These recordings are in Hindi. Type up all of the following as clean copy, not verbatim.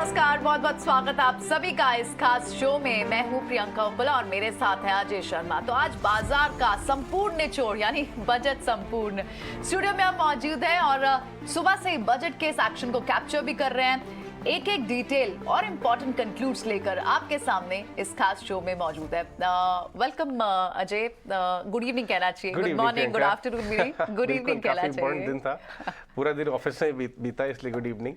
नमस्कार, बहुत बहुत स्वागत आप सभी का इस खास शो में। मैं हूं प्रियंका उपला और मेरे साथ है अजय शर्मा। तो आज बाजार का संपूर्ण निचोड़ यानी बजट संपूर्ण स्टूडियो में हम मौजूद हैं और सुबह से ही बजट के इस एक्शन को कैप्चर भी कर रहे हैं। एक एक डिटेल और इम्पोर्टेंट कंक्लूड्स लेकर आपके सामने इस खास शो में मौजूद है। वेलकम अजय, गुड इवनिंग कहना चाहिए, good morning, good afternoon, good evening कहना चाहिए। दिन था, पूरा दिन ऑफिस में बीता इसलिए गुड इवनिंग।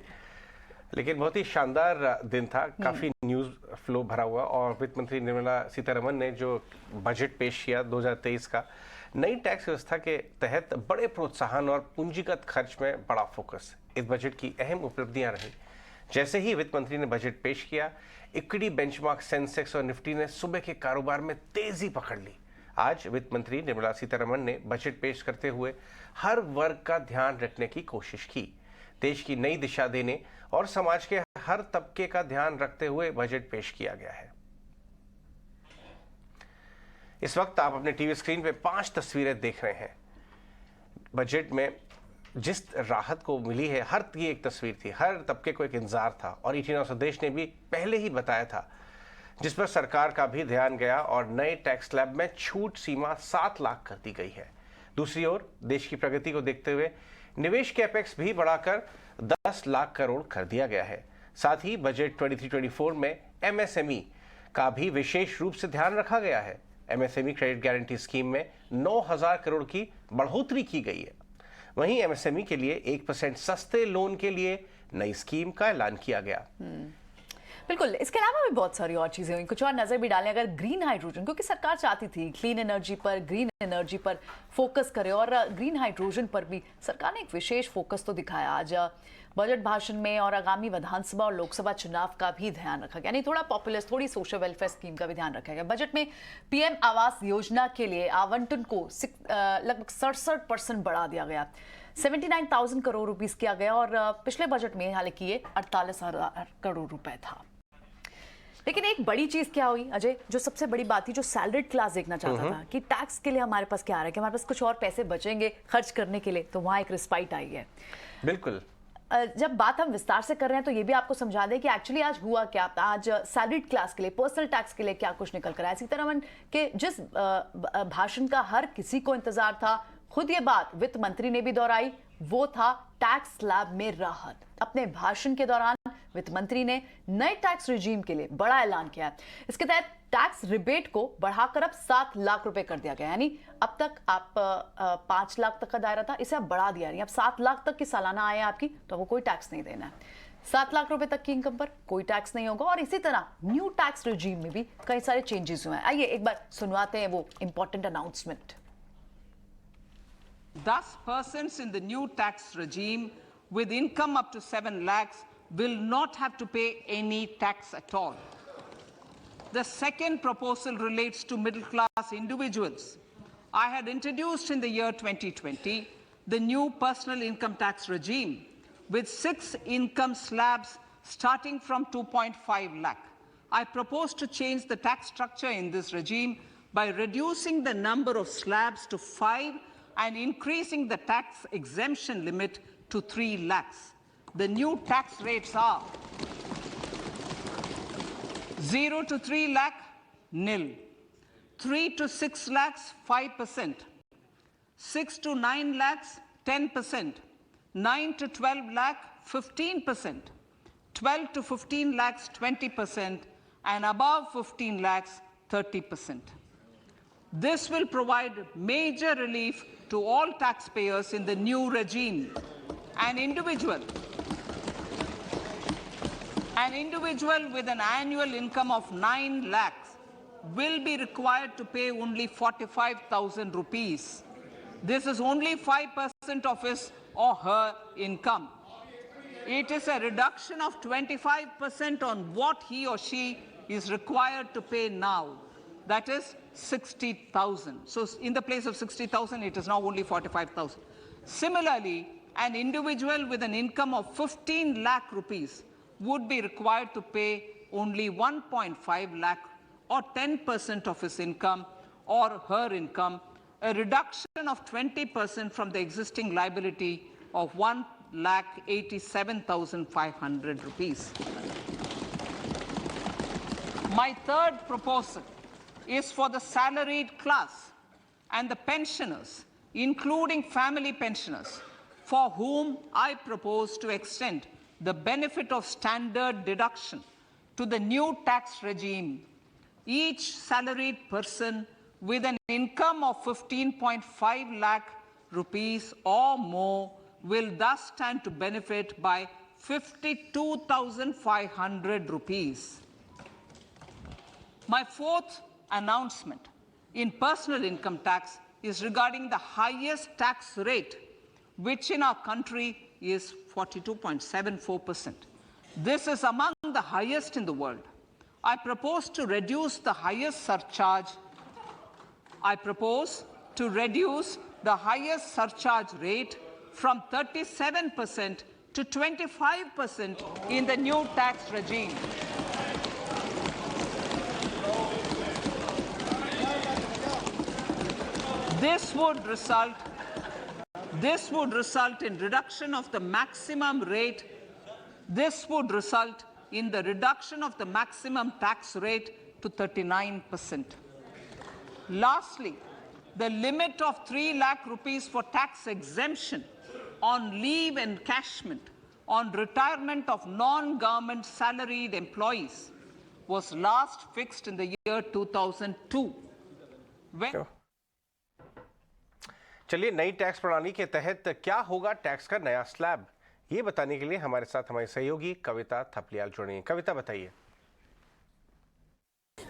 लेकिन बहुत ही शानदार दिन था, काफी न्यूज फ्लो भरा हुआ और वित्त मंत्री निर्मला सीतारमण ने जो बजट पेश किया 2023 का, नई टैक्स व्यवस्था के तहत बड़े प्रोत्साहन और पूंजीगत खर्च में बड़ा फोकस इस बजट की अहम उपलब्धियां रही। जैसे ही वित्त मंत्री ने बजट पेश किया, इक्विटी बेंचमार्क सेंसेक्स और निफ्टी ने सुबह के कारोबार में तेजी पकड़ ली। आज वित्त मंत्री निर्मला सीतारमण ने बजट पेश करते हुए हर वर्ग का ध्यान रखने की कोशिश की। देश की नई दिशा देने और समाज के हर तबके का ध्यान रखते हुए बजट पेश किया गया है। इस वक्त आप अपने टीवी स्क्रीन पे 5 तस्वीरें देख रहे हैं। बजट में जिस राहत को मिली है, हर की एक तस्वीर थी, हर तबके को एक इंतजार था और ईटीवी स्वदेश ने भी पहले ही बताया था, जिस पर सरकार का भी ध्यान गया और नए टैक्स स्लैब में छूट सीमा 7 लाख कर दी गई है। दूसरी ओर देश की प्रगति को देखते हुए निवेश के एपेक्स भी बढ़ाकर 10 लाख करोड़ कर दिया गया है। साथ ही बजट 23-24 में एमएसएमई का भी विशेष रूप से ध्यान रखा गया है। एमएसएमई क्रेडिट गारंटी स्कीम में 9,000 करोड़ की बढ़ोतरी की गई है। वहीं एमएसएमई के लिए 1% सस्ते लोन के लिए नई स्कीम का ऐलान किया गया। बिल्कुल, इसके अलावा भी बहुत सारी और चीजें हुई। कुछ और नजर भी डालें अगर ग्रीन हाइड्रोजन, क्योंकि सरकार चाहती थी क्लीन एनर्जी पर, ग्रीन एनर्जी पर फोकस करे और ग्रीन हाइड्रोजन पर भी सरकार ने एक विशेष फोकस तो दिखाया आज बजट भाषण में। और आगामी विधानसभा और लोकसभा चुनाव का भी ध्यान रखा गया, यानी थोड़ा पॉपुलर, थोड़ी सोशल वेलफेयर स्कीम का भी ध्यान रखा गया। बजट में पीएम आवास योजना के लिए आवंटन को लगभग 67% बढ़ा दिया गया, 79,000 करोड़ रुपीस किया गया और पिछले बजट में हालांकि ये 48,000 करोड़ रुपए था। लेकिन एक बड़ी चीज क्या हुई अजय, जो सबसे बड़ी बात थी, जो सैलरीड क्लास देखना चाहता था कि टैक्स के लिए हमारे पास क्या आ रहा है, कि हमारे पास कुछ और पैसे बचेंगे खर्च करने के लिए, तो वहां एक रिस्पाइट आई है। बिल्कुल, जब बात हम विस्तार से कर रहे हैं तो ये भी आपको समझा दें कि एक्चुअली आज हुआ क्या। आज सैलरीड क्लास के लिए, पर्सनल टैक्स के लिए क्या कुछ निकल कर आया। सीतारमण के जिस भाषण का हर किसी को इंतजार था, खुद ये बात वित्त मंत्री ने भी दोहराई, वो था टैक्स स्लैब में राहत। अपने भाषण के दौरान वित्त मंत्री ने नए टैक्स रिजीम के लिए बड़ा ऐलान किया है। इसके तहत टैक्स रिबेट को बढ़ाकर अब 7 लाख रुपए कर दिया गया, यानी अब तक आप 5 लाख तक का दायरा था, इसे अब बढ़ा दिया, यानी अब 7 लाख तक की सालाना आय है आपकी, तो वो कोई टैक्स नहीं देना है। 7 लाख रुपए तक की इनकम पर कोई टैक्स नहीं होगा। और इसी तरह न्यू टैक्स रिजीम में भी कई सारे चेंजेस हुए हैं। आइए एक बार सुनवाते हैं वो important announcement. 10 persons in the new tax regime with income up to 7 lakhs will not have to pay any tax at all. The second proposal relates to middle class individuals. I had introduced in the year 2020 the new personal income tax regime with 6 income slabs starting from 2.5 lakh. I propose to change the tax structure in this regime by reducing the number of slabs to 5 and increasing the tax exemption limit to 3 lakhs. The new tax rates are 0 to 3 lakh, nil. 3 to 6 lakhs, 5%. 6 to 9 lakhs, 10%. 9 to 12 lakh, 15%. 12 to 15 lakhs, 20%. And above 15 lakhs, 30%. This will provide major relief to all taxpayers in the new regime. An individual with an annual income of 9 lakhs will be required to pay only 45,000 rupees. This is only 5% of his or her income. It is a reduction of 25% on what he or she is required to pay now. That is 60,000. So in the place of 60,000, it is now only 45,000. Similarly, an individual with an income of 15 lakh rupees would be required to pay only 1.5 lakh or 10% of his income or her income, a reduction of 20% from the existing liability of 1,87,500 rupees. My third proposal is for the salaried class and the pensioners, including family pensioners, for whom I propose to extend the benefit of standard deduction to the new tax regime. Each salaried person with an income of 15.5 lakh rupees or more will thus stand to benefit by 52,500 rupees. My fourth announcement in personal income tax is regarding the highest tax rate, which in our country is 42.74%. This is among the highest in the world. I propose to reduce the highest surcharge. I propose to reduce the highest surcharge rate from 37% to 25% in the new tax regime. This would result in reduction of the maximum rate. This would result in the reduction of the maximum tax rate to 39%. Lastly, the limit of 3 lakh rupees for tax exemption on leave encashment on retirement of non-government salaried employees was last fixed in the year 2002. चलिए, नई टैक्स प्रणाली के तहत क्या होगा टैक्स का नया स्लैब, ये बताने के लिए हमारे साथ हमारी सहयोगी कविता थपलियाल जुड़ी हैं। कविता, बताइए।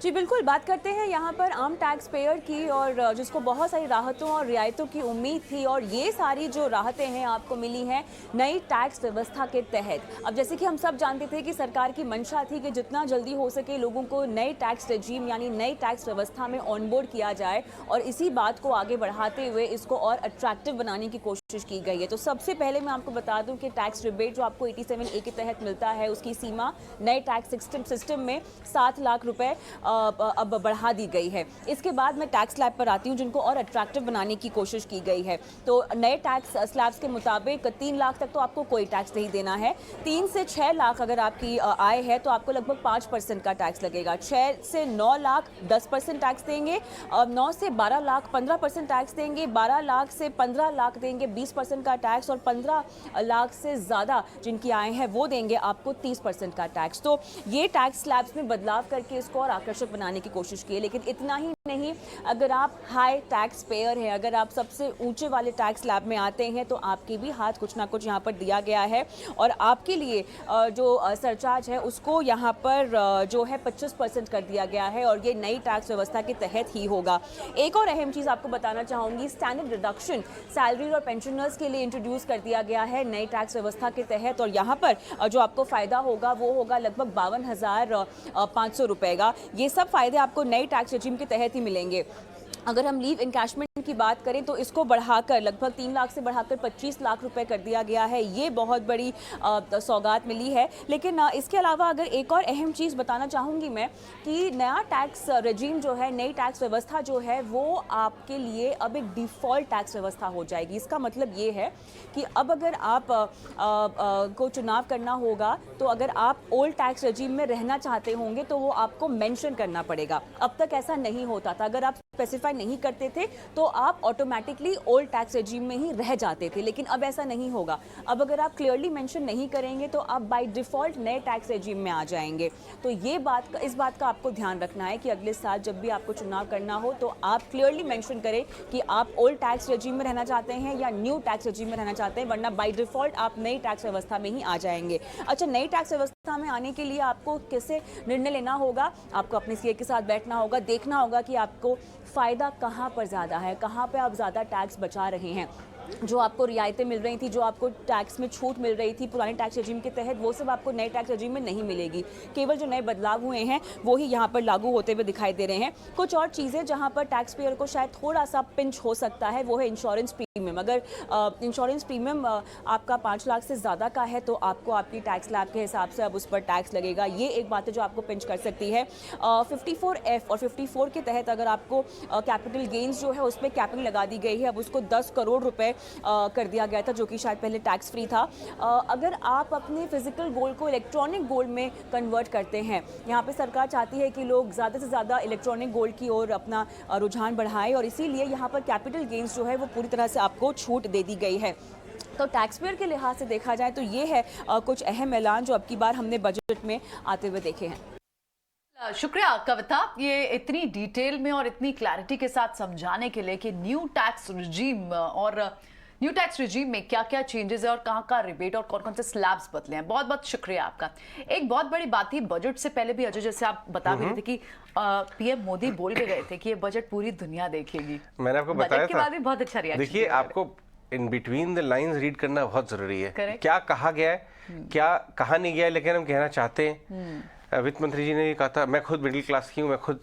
जी बिल्कुल, बात करते हैं यहाँ पर आम टैक्स पेयर की, और जिसको बहुत सारी राहतों और रियायतों की उम्मीद थी, और ये सारी जो राहतें हैं आपको मिली हैं नई टैक्स व्यवस्था के तहत। अब जैसे कि हम सब जानते थे कि सरकार की मंशा थी कि जितना जल्दी हो सके लोगों को नए टैक्स रेजीम यानी नई टैक्स व्यवस्था में ऑनबोर्ड किया जाए, और इसी बात को आगे बढ़ाते हुए इसको और अट्रैक्टिव बनाने की कोशिश की गई है। तो सबसे पहले मैं आपको बता दूं कि टैक्स रिबेट जो आपको 87A के तहत मिलता है, उसकी सीमा नए टैक्स सिस्टम में 7 लाख रुपए अब बढ़ा दी गई है। इसके बाद मैं टैक्स स्लैब पर आती हूँ, जिनको और अट्रैक्टिव बनाने की कोशिश की गई है। तो नए टैक्स स्लैब्स के मुताबिक 3 लाख तक तो आपको कोई टैक्स नहीं देना है। 3 से 6 लाख अगर आपकी आय है तो आपको लगभग 5% का टैक्स लगेगा। 6 से 9 लाख 10% टैक्स देंगे, 9 से 12 लाख 15% टैक्स देंगे, 12 लाख से 15 लाख देंगे 20% का टैक्स, और 15 लाख से ज़्यादा जिनकी आय है वो देंगे आपको 30% का टैक्स। तो ये टैक्स स्लैब्स में बदलाव करके इसको और आकर्षक बनाने की कोशिश की है। लेकिन इतना ही नहीं, अगर आप हाई टैक्स पेयर हैं, अगर आप सबसे ऊंचे वाले टैक्स स्लैब में आते हैं, तो आपके भी हाथ कुछ ना कुछ यहाँ पर दिया गया है, और आपके लिए जो सरचार्ज है उसको यहाँ पर जो है 25% कर दिया गया है, और ये नई टैक्स व्यवस्था के तहत ही होगा। एक और अहम चीज़ आपको बताना चाहूँगी, स्टैंडर्ड डिडक्शन सैलरी और पेंशनर्स के लिए इंट्रोड्यूस कर दिया गया है नई टैक्स व्यवस्था के तहत, और यहाँ पर जो आपको फ़ायदा होगा वो होगा लगभग 52,500 रुपये का। ये सब फायदे आपको नए टैक्स रेजिम के तहत ही मिलेंगे। अगर हम लीव इनकैशमेंट की बात करें तो इसको बढ़ाकर लगभग 3 लाख से बढ़ाकर 25 लाख रुपए कर दिया गया है। ये बहुत बड़ी सौगात मिली है। लेकिन इसके अलावा अगर एक और अहम चीज़ बताना चाहूँगी मैं कि नया टैक्स रेजीम जो है, नई टैक्स व्यवस्था जो है, वो आपके लिए अब एक डिफ़ॉल्ट टैक्स व्यवस्था हो जाएगी। इसका मतलब ये है कि अब अगर आप को चुनाव करना होगा तो अगर आप ओल्ड टैक्स रेजीम में रहना चाहते होंगे तो वो आपको मेंशन करना पड़ेगा। अब तक ऐसा नहीं होता था, अगर आप स्पेसिफाई नहीं करते थे तो आप ऑटोमेटिकली ओल्ड टैक्स रेजीम में ही रह जाते थे। लेकिन अब ऐसा नहीं होगा। अब अगर आप क्लियरली मेंशन नहीं करेंगे तो आप बाय डिफ़ॉल्ट नए टैक्स रेजीम में आ जाएंगे। तो ये इस बात का आपको ध्यान रखना है कि अगले साल जब भी आपको चुनाव करना हो तो आप क्लियरली मेंशन करें कि आप ओल्ड टैक्स रेजीम में रहना चाहते हैं या न्यू टैक्स रेजीम में रहना चाहते हैं, वरना बाय डिफ़ॉल्ट आप नई टैक्स व्यवस्था में ही आ जाएंगे। अच्छा, नई टैक्स व्यवस्था में आने के लिए आपको कैसे निर्णय लेना होगा? आपको अपने सीए के साथ बैठना होगा, देखना होगा कि आपको फ़ायदा कहाँ पर ज़्यादा है, कहाँ पे आप ज़्यादा टैक्स बचा रहे हैं। जो आपको रियायतें मिल रही थी, जो आपको टैक्स में छूट मिल रही थी पुराने टैक्स रेजीम के तहत, वो सब आपको नए टैक्स रेजीम में नहीं मिलेगी। केवल जो नए बदलाव हुए हैं वो ही यहाँ पर लागू होते हुए दिखाई दे रहे हैं। कुछ और चीज़ें जहाँ पर टैक्स पेयर को शायद थोड़ा सा पिंच हो सकता है वो है इंश्योरेंस प्रीमियम। अगर इंश्योरेंस प्रीमियम आपका 5 लाख से ज़्यादा का है तो आपको आपकी टैक्स स्लैब के हिसाब से अब उस पर टैक्स लगेगा। ये एक बात है जो आपको पिंच कर सकती है। 54F और 54 के तहत अगर आपको कैपिटल गेंस जो है उस पर कैपिंग लगा दी गई है, अब उसको 10 करोड़ रुपए कर दिया गया था, जो कि शायद पहले टैक्स फ्री था। अगर आप अपने फिजिकल गोल्ड को इलेक्ट्रॉनिक गोल्ड में कन्वर्ट करते हैं, यहाँ पे सरकार चाहती है कि लोग ज़्यादा से ज़्यादा इलेक्ट्रॉनिक गोल्ड की ओर अपना रुझान बढ़ाएं, और इसीलिए यहाँ पर कैपिटल गेंस जो है वो पूरी तरह से आपको छूट दे दी गई है। तो टैक्स पेयर के लिहाज से देखा जाए तो ये है कुछ अहम ऐलान जो अब की बार हमने बजट में आते हुए देखे हैं। शुक्रिया कविता, ये इतनी डिटेल में और इतनी क्लैरिटी के साथ समझाने के लिए कि न्यू टैक्स रिजीम में क्या क्या चेंजेस है और कहाँ का रिबेट और कौन कौन से स्लैब्स बदले हैं। बहुत बहुत शुक्रिया आपका। एक बहुत बड़ी बात थी, बजट से पहले भी अजय जैसे आप बता भी रहे थे कि पीएम मोदी बोल के गए थे कि ये बजट पूरी दुनिया देखेगी। मैंने आपको बताया बजट के बाद भी बहुत अच्छा रिएक्शन। देखिए, आपको in between the lines read करना बहुत जरूरी है। Correct. क्या कहा गया है, क्या कहा नहीं गया है, लेकिन हम कहना चाहते हैं। वित्त मंत्री जी ने ये कहा था, मैं खुद मिडिल क्लास की हूँ, मैं खुद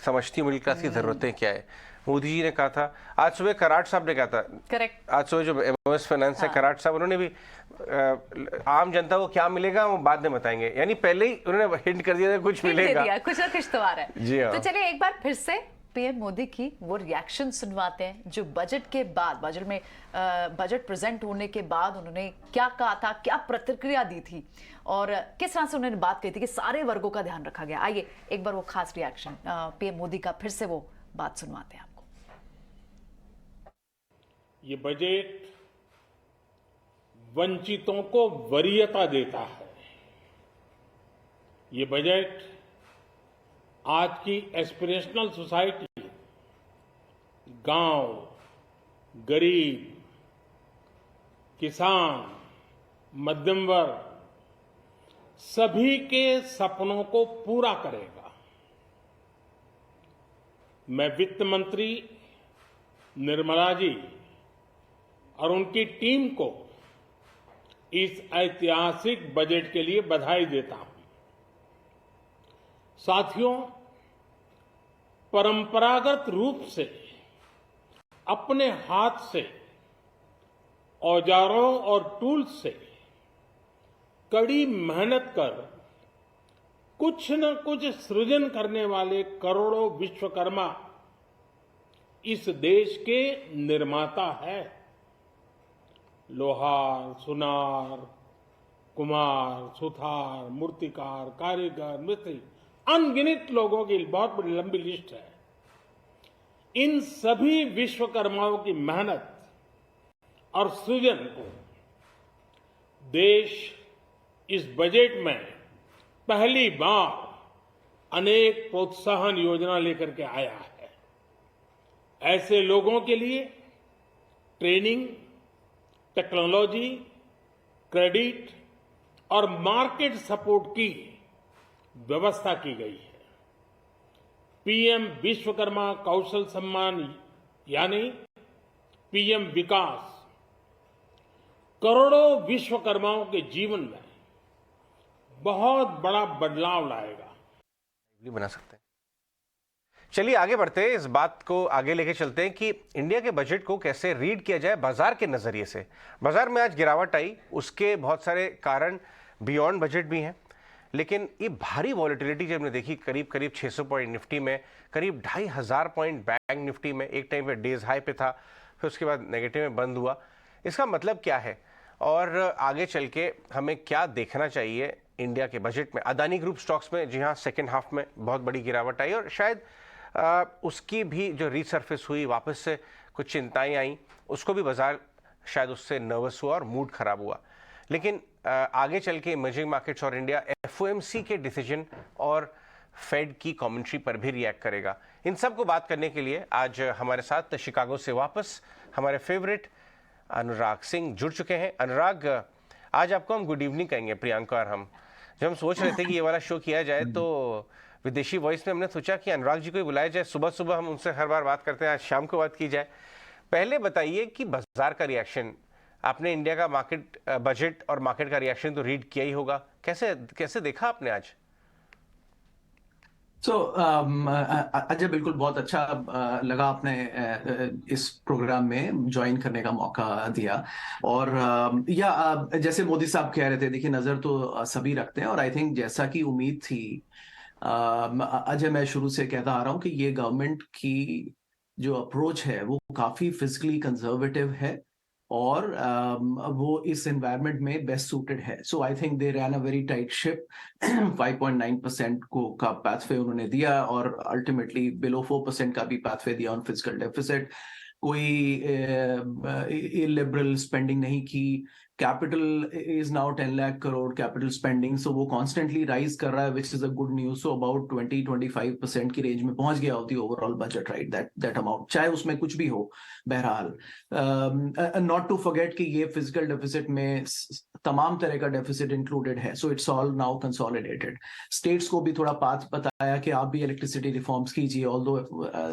समझती हूँ मिडिल क्लास की जरूरतें क्या है। मोदी जी ने कहा था, आज सुबह कराट साहब ने कहा था, करेक्ट, आज सुबह जो एमओएस फाइनेंस है कराट साहब, उन्होंने भी आम जनता को क्या मिलेगा वो बाद में बताएंगे, यानी पहले ही उन्होंने हिंट कर दिया था कुछ मिलेगा, कुछ ना कुछ तो आ रहा है। जी हाँ। तो चलिए एक बार फिर से पीएम मोदी की वो रिएक्शन सुनवाते हैं जो बजट के बाद, बजट प्रेजेंट होने के बाद उन्होंने क्या कहा था, क्या प्रतिक्रिया दी थी और किस तरह से उन्होंने बात कही थी कि सारे वर्गों का ध्यान रखा गया। आइए एक बार वो खास रिएक्शन पीएम मोदी का फिर से वो बात सुनवाते हैं आपको। ये बजट वंचितों को वरीयता देता है। ये बजट आज की एस्पिरेशनल सोसाइटी, गांव, गरीब, किसान, मध्यम वर्ग, सभी के सपनों को पूरा करेगा। मैं वित्त मंत्री निर्मला जी और उनकी टीम को इस ऐतिहासिक बजट के लिए बधाई देता हूं। साथियों, परंपरागत रूप से अपने हाथ से औजारों और टूल्स से कड़ी मेहनत कर कुछ न कुछ सृजन करने वाले करोड़ों विश्वकर्मा इस देश के निर्माता है। लोहार, सुनार, कुम्हार, सुथार, मूर्तिकार, कारीगर, मिस्त्री, अनगिनत लोगों की बहुत बड़ी लंबी लिस्ट है। इन सभी विश्वकर्माओं की मेहनत और सृजन को देश इस बजट में पहली बार अनेक प्रोत्साहन योजना लेकर के आया है। ऐसे लोगों के लिए ट्रेनिंग, टेक्नोलॉजी, क्रेडिट और मार्केट सपोर्ट की व्यवस्था की गई है। पीएम विश्वकर्मा कौशल सम्मान यानी पीएम विकास करोड़ों विश्वकर्माओं के जीवन में बहुत बड़ा बदलाव लाएगा। बना सकते हैं। चलिए आगे बढ़ते हैं, इस बात को आगे लेके चलते हैं कि इंडिया के बजट को कैसे रीड किया जाए बाजार के नजरिए से। बाजार में आज गिरावट आई, उसके बहुत सारे कारण बियॉन्ड बजट भी हैं, लेकिन ये भारी वॉलेटिलिटी जब हमने देखी, करीब करीब 600 पॉइंट निफ्टी में, करीब 2500 पॉइंट बैंक निफ्टी में, एक टाइम पे डेज हाई पे था, फिर उसके बाद नेगेटिव में बंद हुआ। इसका मतलब क्या है और आगे चल के हमें क्या देखना चाहिए इंडिया के बजट में? अदानी ग्रुप स्टॉक्स में जी हाँ सेकेंड हाफ में बहुत बड़ी गिरावट आई और शायद उसकी भी जो रीसर्फेस हुई, वापस से कुछ चिंताएं आई, उसको भी बाजार शायद उससे नर्वस हुआ और मूड खराब हुआ। लेकिन आगे चल के इमर्जिंग मार्केट्स और इंडिया एफओएमसी के डिसीजन और फेड की कमेंट्री पर भी रिएक्ट करेगा। इन सब को बात करने के लिए आज हमारे साथ शिकागो से वापस हमारे फेवरेट अनुराग सिंह जुड़ चुके हैं। अनुराग, आज आपको हम गुड इवनिंग कहेंगे, प्रियंका और हम जब हम सोच रहे थे कि ये वाला शो किया जाए तो विदेशी वॉइस में हमने सोचा कि अनुराग जी को ही बुलाया जाए। सुबह सुबह हम उनसे हर बार बात करते हैं, आज शाम को बात की जाए। पहले बताइए कि बाजार का रिएक्शन, आपने इंडिया का मार्केट बजट और मार्केट का रिएक्शन तो रीड किया ही होगा, कैसे देखा आपने आज? अजय, बिल्कुल बहुत अच्छा लगा आपने इस प्रोग्राम में ज्वाइन करने का मौका दिया। और जैसे मोदी साहब कह रहे थे, देखिए नजर तो सभी रखते हैं और आई थिंक जैसा कि उम्मीद थी, अजय, मैं शुरू से कहता आ रहा हूं कि ये गवर्नमेंट की जो अप्रोच है वो काफी फिजिकली कंजर्वेटिव है और वो इस एनवायरनमेंट में बेस्ट सूटेड है. So I think they ran a very tight ship. 5.9% को का पाथवे उन्होंने दिया और अल्टीमेटली बिलो 4% का भी पाथवे दिया ऑन फिजिकल डेफिसिट. कोई इलिबरल स्पेंडिंग नहीं की. Capital is now 10 lakh crore capital spending, so वो कॉन्स्टेंटली राइज कर रहा है, which is a good news. So about 20-25% की रेंज में पहुंच गया होती overall budget, right, that amount, चाहे उसमें कुछ भी हो. बहरहाल नॉट टू फॉरगेट कि ये फिजिकल डेफिसिट में तमाम तरह का डेफिसिट इंक्लूडेड है. So it's all now consolidated. States को भी थोड़ा पाथ बताया कि आप भी इलेक्ट्रिसिटी रिफॉर्म्स कीजिए, although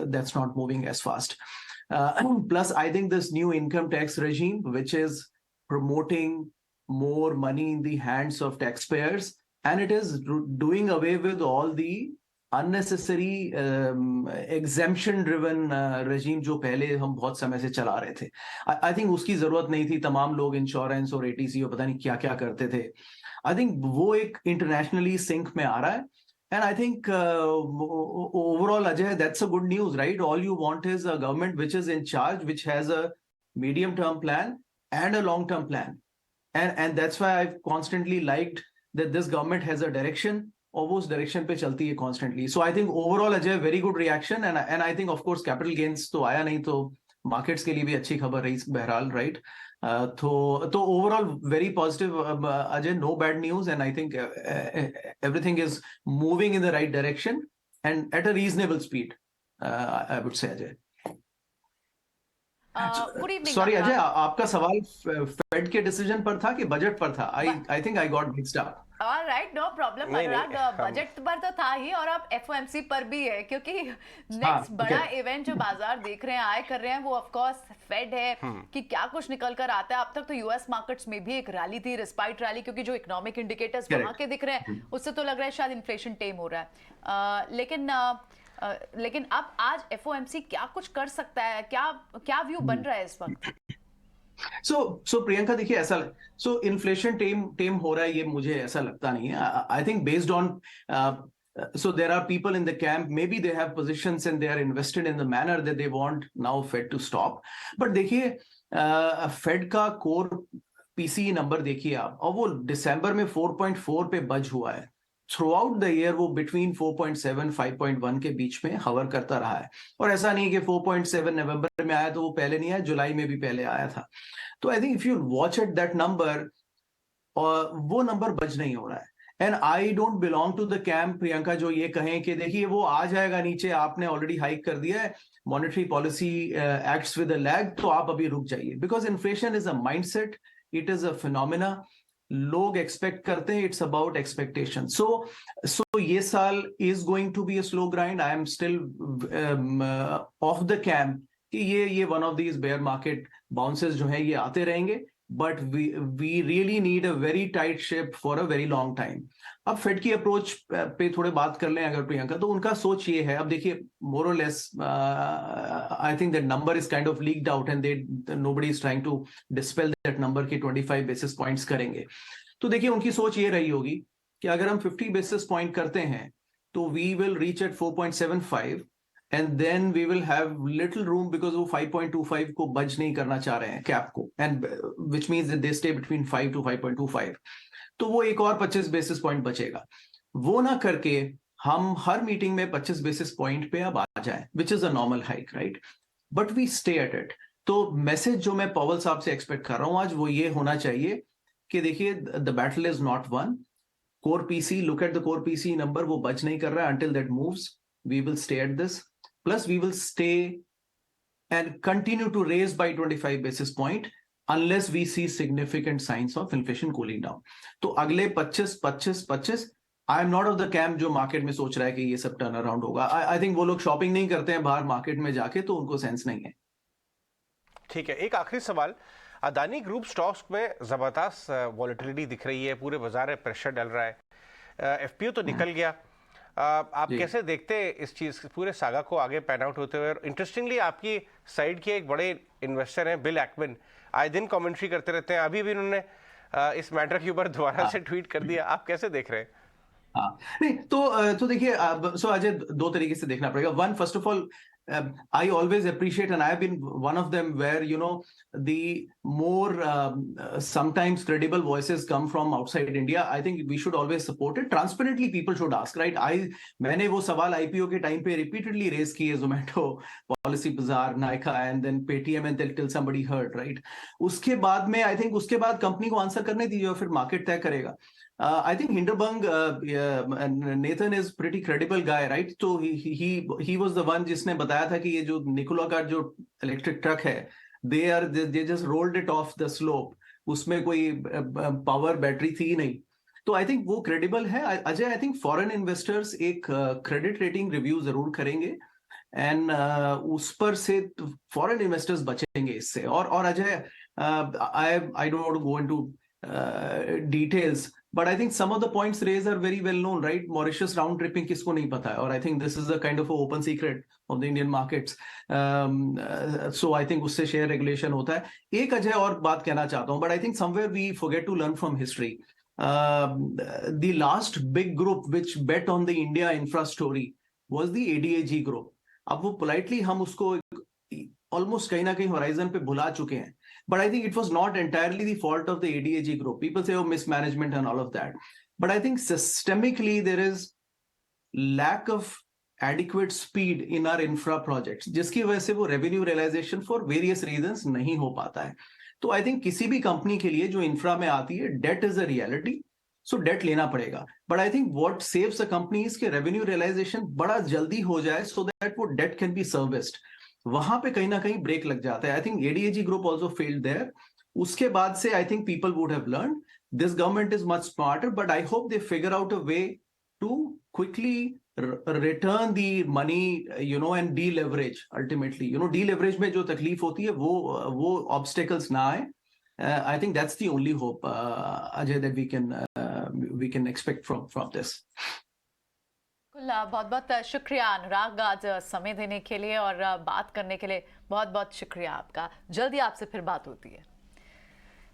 that's not moving as fast. Plus, I think this new income tax regime, which is promoting more money in the hands of taxpayers, and it is doing away with all the unnecessary exemption-driven regime जो पहले हम बहुत समय से चला रहे थे. I think उसकी जरूरत नहीं थी. तमाम लोग इंश्योरेंस और ATC और पता नहीं क्या क्या करते थे. I think वो एक इंटरनेशनली सिंक में आ रहा है. And I think overall, Ajay, that's a good news, right? All you want is a government which is in charge, which has a medium-term plan and a long-term plan. And that's why I've constantly liked that this government has a direction, और वो उस direction पे चलती है constantly. So I think overall, Ajay, very good reaction. And I think, of course, capital gains तो आया नहीं, तो markets के लिए भी अच्छी खबर रही बहरहाल, right? तो overall very positive, Ajay, no bad news, and I think everything is moving in the right direction and at a reasonable speed, I would say, Ajay. Good evening. Sorry, Ajay, आपका सवाल फेड के डिसीजन पर था कि बजट पर था? I think I got mixed up. Alright, no problem. नहीं, अनुराग, हम- बजट पर तो था ही और अब FOMC पर भी है, क्योंकि नेक्स्ट बड़ा okay. इवेंट जो बाजार देख रहे हैं, आए कर रहे हैं, वो ऑफ कोर्स फेड है. कि क्या कुछ निकल कर आता है. अब तक तो यूएस मार्केट्स में भी एक रैली थी, रिस्पाइट रैली, क्योंकि जो इकोनॉमिक इंडिकेटर्स वहां Correct. के दिख रहे हैं, उससे तो लग रहा है शायद इन्फ्लेशन टेम हो रहा है. लेकिन अब आज FOMC क्या कुछ कर सकता है, क्या व्यू बन रहा है इस वक्त? So प्रियंका, देखिए ऐसा, so इन्फ्लेशन टेम हो रहा है, ये मुझे ऐसा लगता नहीं है. I think based on so there are people in the camp, maybe they have positions and they are invested in the manner that they want now Fed to stop. But देखिए Fed का कोर PCE नंबर देखिए आप, और वो दिसंबर में 4.4 पे बज हुआ है. थ्रू आउट द ईयर वो बिटवीन 4.7 5.1 के बीच में हवर करता रहा है. और ऐसा नहीं कि 4.7 नवंबर में आया तो वो पहले नहीं आया, जुलाई में भी पहले आया था. तो I think if you watch at that number, और वो नंबर बज नहीं हो रहा है. And I don't belong to the camp, Priyanka, जो ये कहें कि देखिए वो आ जाएगा नीचे, आपने ऑलरेडी हाइक कर दिया है, monetary policy acts with a lag, तो आप अभी रुक जाइए. Because inflation is a mindset, it is a phenomena. लोग एक्सपेक्ट करते हैं, इट्स अबाउट एक्सपेक्टेशन. सो ये साल is going to be a slow grind. I am still of the camp कि ये one of these bear market bounces जो है ये आते रहेंगे. But we really need a very tight ship for a very long time. अब फेड की अप्रोच पे थोड़े बात कर लें अगर, प्रियंका, तो उनका सोच ये है. अब देखिए, मोर और less I think that number is kind of leaked out and nobody is trying to dispel that number कि 25 बेसिस पॉइंट्स करेंगे. तो देखिए उनकी सोच ये रही होगी कि अगर हम 50 बेसिस पॉइंट करते हैं तो we will reach at 4.75 and then we will have little room, because वो 5.25 को बज नहीं करना चाह रहे हैं कैप को, and which means that they stay between 5 to 5.25. तो वो एक और 25 बेसिस पॉइंट बचेगा. वो ना करके हम हर मीटिंग में 25 बेसिस पॉइंट पे अब आ जाए, which is a normal hike, right? But we stay at it. तो मैसेज जो मैं पॉवल साहब से एक्सपेक्ट कर रहा हूं आज, वो ये होना चाहिए कि देखिए the battle is not one. Core PC, look at the core PC number, वो बच नहीं कर रहा है. until that moves, we will stay at this. Plus, we will stay and continue to raise by 25 basis point unless we see significant signs of inflation cooling down. तो अगले 25, I am not of the camp जो मार्केट में सोच रहा है कि ये सब टर्न अराउंड होगा. I think वो लोग शॉपिंग नहीं करते हैं बाहर मार्केट में जाके, तो उनको सेंस नहीं है. ठीक है, एक आखिरी सवाल. अदानी ग्रुप स्टॉक्स में जबरदस्त वॉलेटिलिटी दिख रही है, पूरे बाजार में प्रेशर डल रहा है. FPO तो निकल गया. आप कैसे देखते हैं इस चीज, पूरे सागा को आगे पैन आउट होते हुए? और इंटरेस्टिंगली आपकी साइड के एक बड़े इन्वेस्टर हैं बिल एक्विन, आए दिन कमेंट्री करते रहते हैं. अभी भी उन्होंने इस मैटर के ऊपर दोबारा से ट्वीट कर दिया. आप कैसे देख रहे हैं? हाँ, नहीं तो देखिए, सो अजय, दो तरीके से देखना पड़ेगा. One, first of all, I always appreciate, and I've been one of them, where the more sometimes credible voices come from outside India. I think we should always support it. Transparently, people should ask, right? मैंने वो सवाल IPO के टाइम पे repeatedly raise किए, Zomato, Policy Bazaar, Nykaa, and then Paytm, and till somebody heard, right? उसके बाद में I think उसके बाद कंपनी को आंसर करने दीजिए और फिर मार्केट तय करेगा. I think Hinderbang, Nathan is pretty credible guy, right? So he was the one जिसने बताया था कि ये जो निकोला का जो इलेक्ट्रिक ट्रक है, they just rolled it off the slope. उसमें कोई पावर बैटरी थी नहीं. तो I think वो credible है. Ajay, I think foreign investors एक credit rating review जरूर करेंगे, and उस पर से foreign investors बचेंगे इससे. और Ajay, I don't want to go into details, but I think some of the points raised are very well known, right? Mauritius round tripping किसको नहीं पता है, और I think this is a kind of a open secret of the Indian markets. So I think उससे share regulation होता है. एक अजय और बात कहना चाहता हूँ, but I think somewhere we forget to learn from history. The last big group which bet on the India infra story was the ADAG group. अब वो politely हम उसको almost कहीं ना कहीं horizon पे भुला चुके हैं. But I think it was not entirely the fault of the ADAG group. People say, oh, mismanagement and all of that. But I think systemically there is lack of adequate speed in our infra projects, जिसकी वजह से वो revenue realization for various reasons नहीं हो पाता है. तो I think किसी भी company के लिए जो infra में आती है, debt is a reality. So debt लेना पड़ेगा. But I think what saves a company is कि revenue realization बड़ा जल्दी हो जाए so that वो debt can be serviced. वहां पे कहीं ना कहीं ब्रेक लग जाता है. I think ADAG group also failed there. उसके बाद से I think people would have learn. This government is much smarter, but I hope they figure out a way to quickly return the money, and deleverage. Ultimately deleverage में जो तकलीफ होती है वो ऑब्स्टेकल्स ना आए. I think that's the only hope, Ajay, that we can expect from this. बहुत बहुत शुक्रिया अनुराग, आज समय देने के लिए और बात करने के लिए बहुत बहुत शुक्रिया आपका. जल्दी आपसे फिर बात होती है.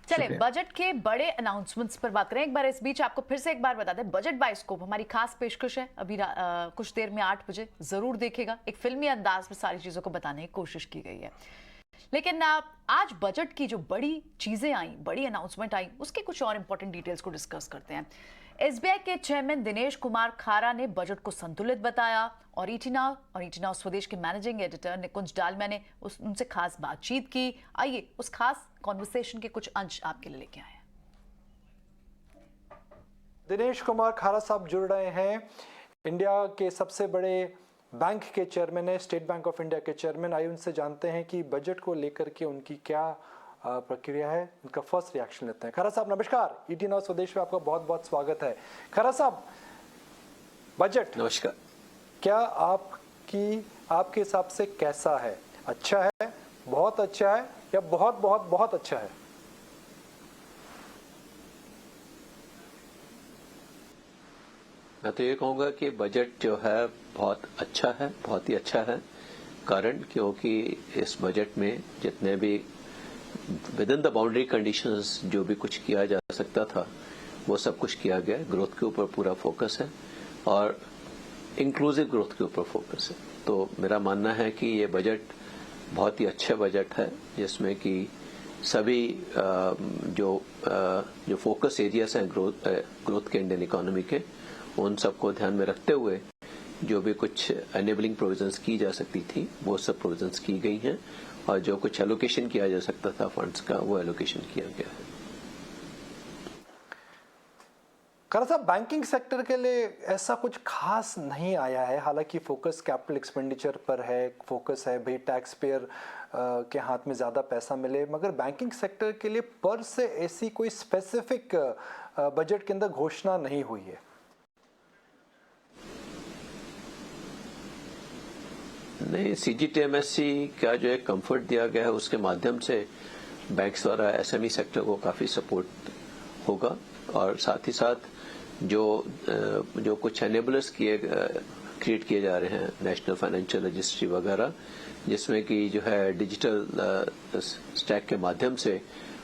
चले बजट के बड़े अनाउंसमेंट्स पर बात करें. एक बार इस बीच आपको फिर से एक बार बता दें, बजट बायोस्कोप हमारी खास पेशकश है. अभी कुछ देर में 8 बजे जरूर देखेगा. एक फिल्मी अंदाज में सारी चीजों को बताने की कोशिश की गई है. लेकिन आज बजट की जो बड़ी चीजें आई, बड़ी अनाउंसमेंट आई, उसके कुछ और इंपॉर्टेंट डिटेल्स को डिस्कस करते हैं. SBI के चेयरमैन दिनेश कुमार खारा ने बजट को संतुलित बताया और ईटी नाउ स्वदेश के मैनेजिंग एडिटर निकुंज डालमिया ने उनसे खास बातचीत की. आइए उस खास कॉन्वर्सेशन के कुछ अंश आपके लिए लेके आए हैं. दिनेश कुमार खारा साहब जुड़ रहे हैं. इंडिया के सबसे बड़े बैंक के चेयरमैन है, स्टेट बैंक ऑफ इंडिया के चेयरमैन. आइए उनसे जानते हैं कि बजट को लेकर के उनकी क्या प्रक्रिया है. उनका फर्स्ट रिएक्शन लेते हैं. खरा साहब नमस्कार. ईटी नाउ स्वदेश में आपका बहुत बहुत स्वागत है. खरा साहब, बजट नमस्कार. क्या आपके हिसाब से कैसा है? अच्छा है, बहुत अच्छा है, या बहुत बहुत बहुत अच्छा है? मैं तो ये कहूँगा कि बजट जो है बहुत अच्छा है, बहुत ही अच्छा है. कारण क्योंकि इस बजट में जितने भी with in the boundary conditions जो भी कुछ किया जा सकता था वो सब कुछ किया गया. ग्रोथ के ऊपर पूरा फोकस है और इंक्लूसिव ग्रोथ के ऊपर फोकस है. तो मेरा मानना है कि ये बजट बहुत ही अच्छा बजट है जिसमें कि सभी जो फोकस एरियाज हैं ग्रोथ के इंडियन इकोनॉमी के, उन सबको ध्यान में रखते हुए जो भी कुछ एनेबलिंग प्रोविजंस की जा सकती थी वो सब प्रोविजंस की गई हैं और जो कुछ एलोकेशन किया जा सकता था फंड्स का वो एलोकेशन किया गया है. खरा साहब, बैंकिंग सेक्टर के लिए ऐसा कुछ खास नहीं आया है. हालांकि फोकस कैपिटल एक्सपेंडिचर पर है, फोकस है भाई टैक्स पेयर के हाथ में ज़्यादा पैसा मिले, मगर बैंकिंग सेक्टर के लिए पर से ऐसी कोई स्पेसिफिक बजट के अंदर घोषणा नहीं हुई है. नहीं, CGTMSE का जो एक कंफर्ट दिया गया है उसके माध्यम से बैंक्स द्वारा SME सेक्टर को काफ़ी सपोर्ट होगा. और साथ ही साथ जो कुछ एनेबलर्स क्रिएट किए जा रहे हैं, नेशनल फाइनेंशियल रजिस्ट्री वगैरह, जिसमें कि जो है डिजिटल स्टैक के माध्यम से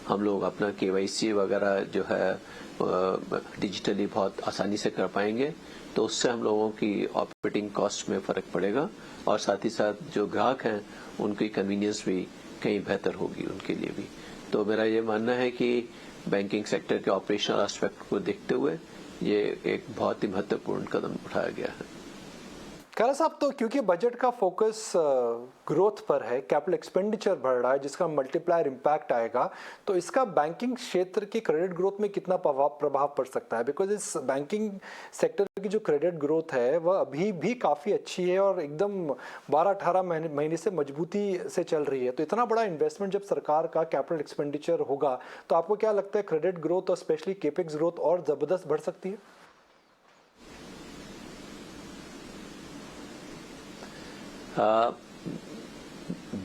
हम लोग अपना KYC वगैरह जो है डिजिटली बहुत आसानी से कर पाएंगे. तो उससे हम लोगों की ऑपरेटिंग कॉस्ट में फर्क पड़ेगा और साथ ही साथ जो ग्राहक हैं उनकी कन्वीनियंस भी कहीं बेहतर होगी उनके लिए भी। तो मेरा ये मानना है कि बैंकिंग सेक्टर के ऑपरेशनल एस्पेक्ट को देखते हुए ये एक बहुत ही महत्वपूर्ण कदम उठाया गया है। खैरा साहब, तो क्योंकि बजट का फोकस ग्रोथ पर है, कैपिटल एक्सपेंडिचर बढ़ रहा है जिसका मल्टीप्लायर इम्पैक्ट आएगा, तो इसका बैंकिंग क्षेत्र की क्रेडिट ग्रोथ में कितना प्रभाव पड़ सकता है? बिकॉज इस बैंकिंग सेक्टर की जो क्रेडिट ग्रोथ है वह अभी भी काफ़ी अच्छी है और एकदम 12-18 महीने से मजबूती से चल रही है। तो इतना बड़ा इन्वेस्टमेंट जब सरकार का कैपिटल एक्सपेंडिचर होगा तो आपको क्या लगता है क्रेडिट ग्रोथ और स्पेशली केपेक्स ग्रोथ और ज़बरदस्त बढ़ सकती है?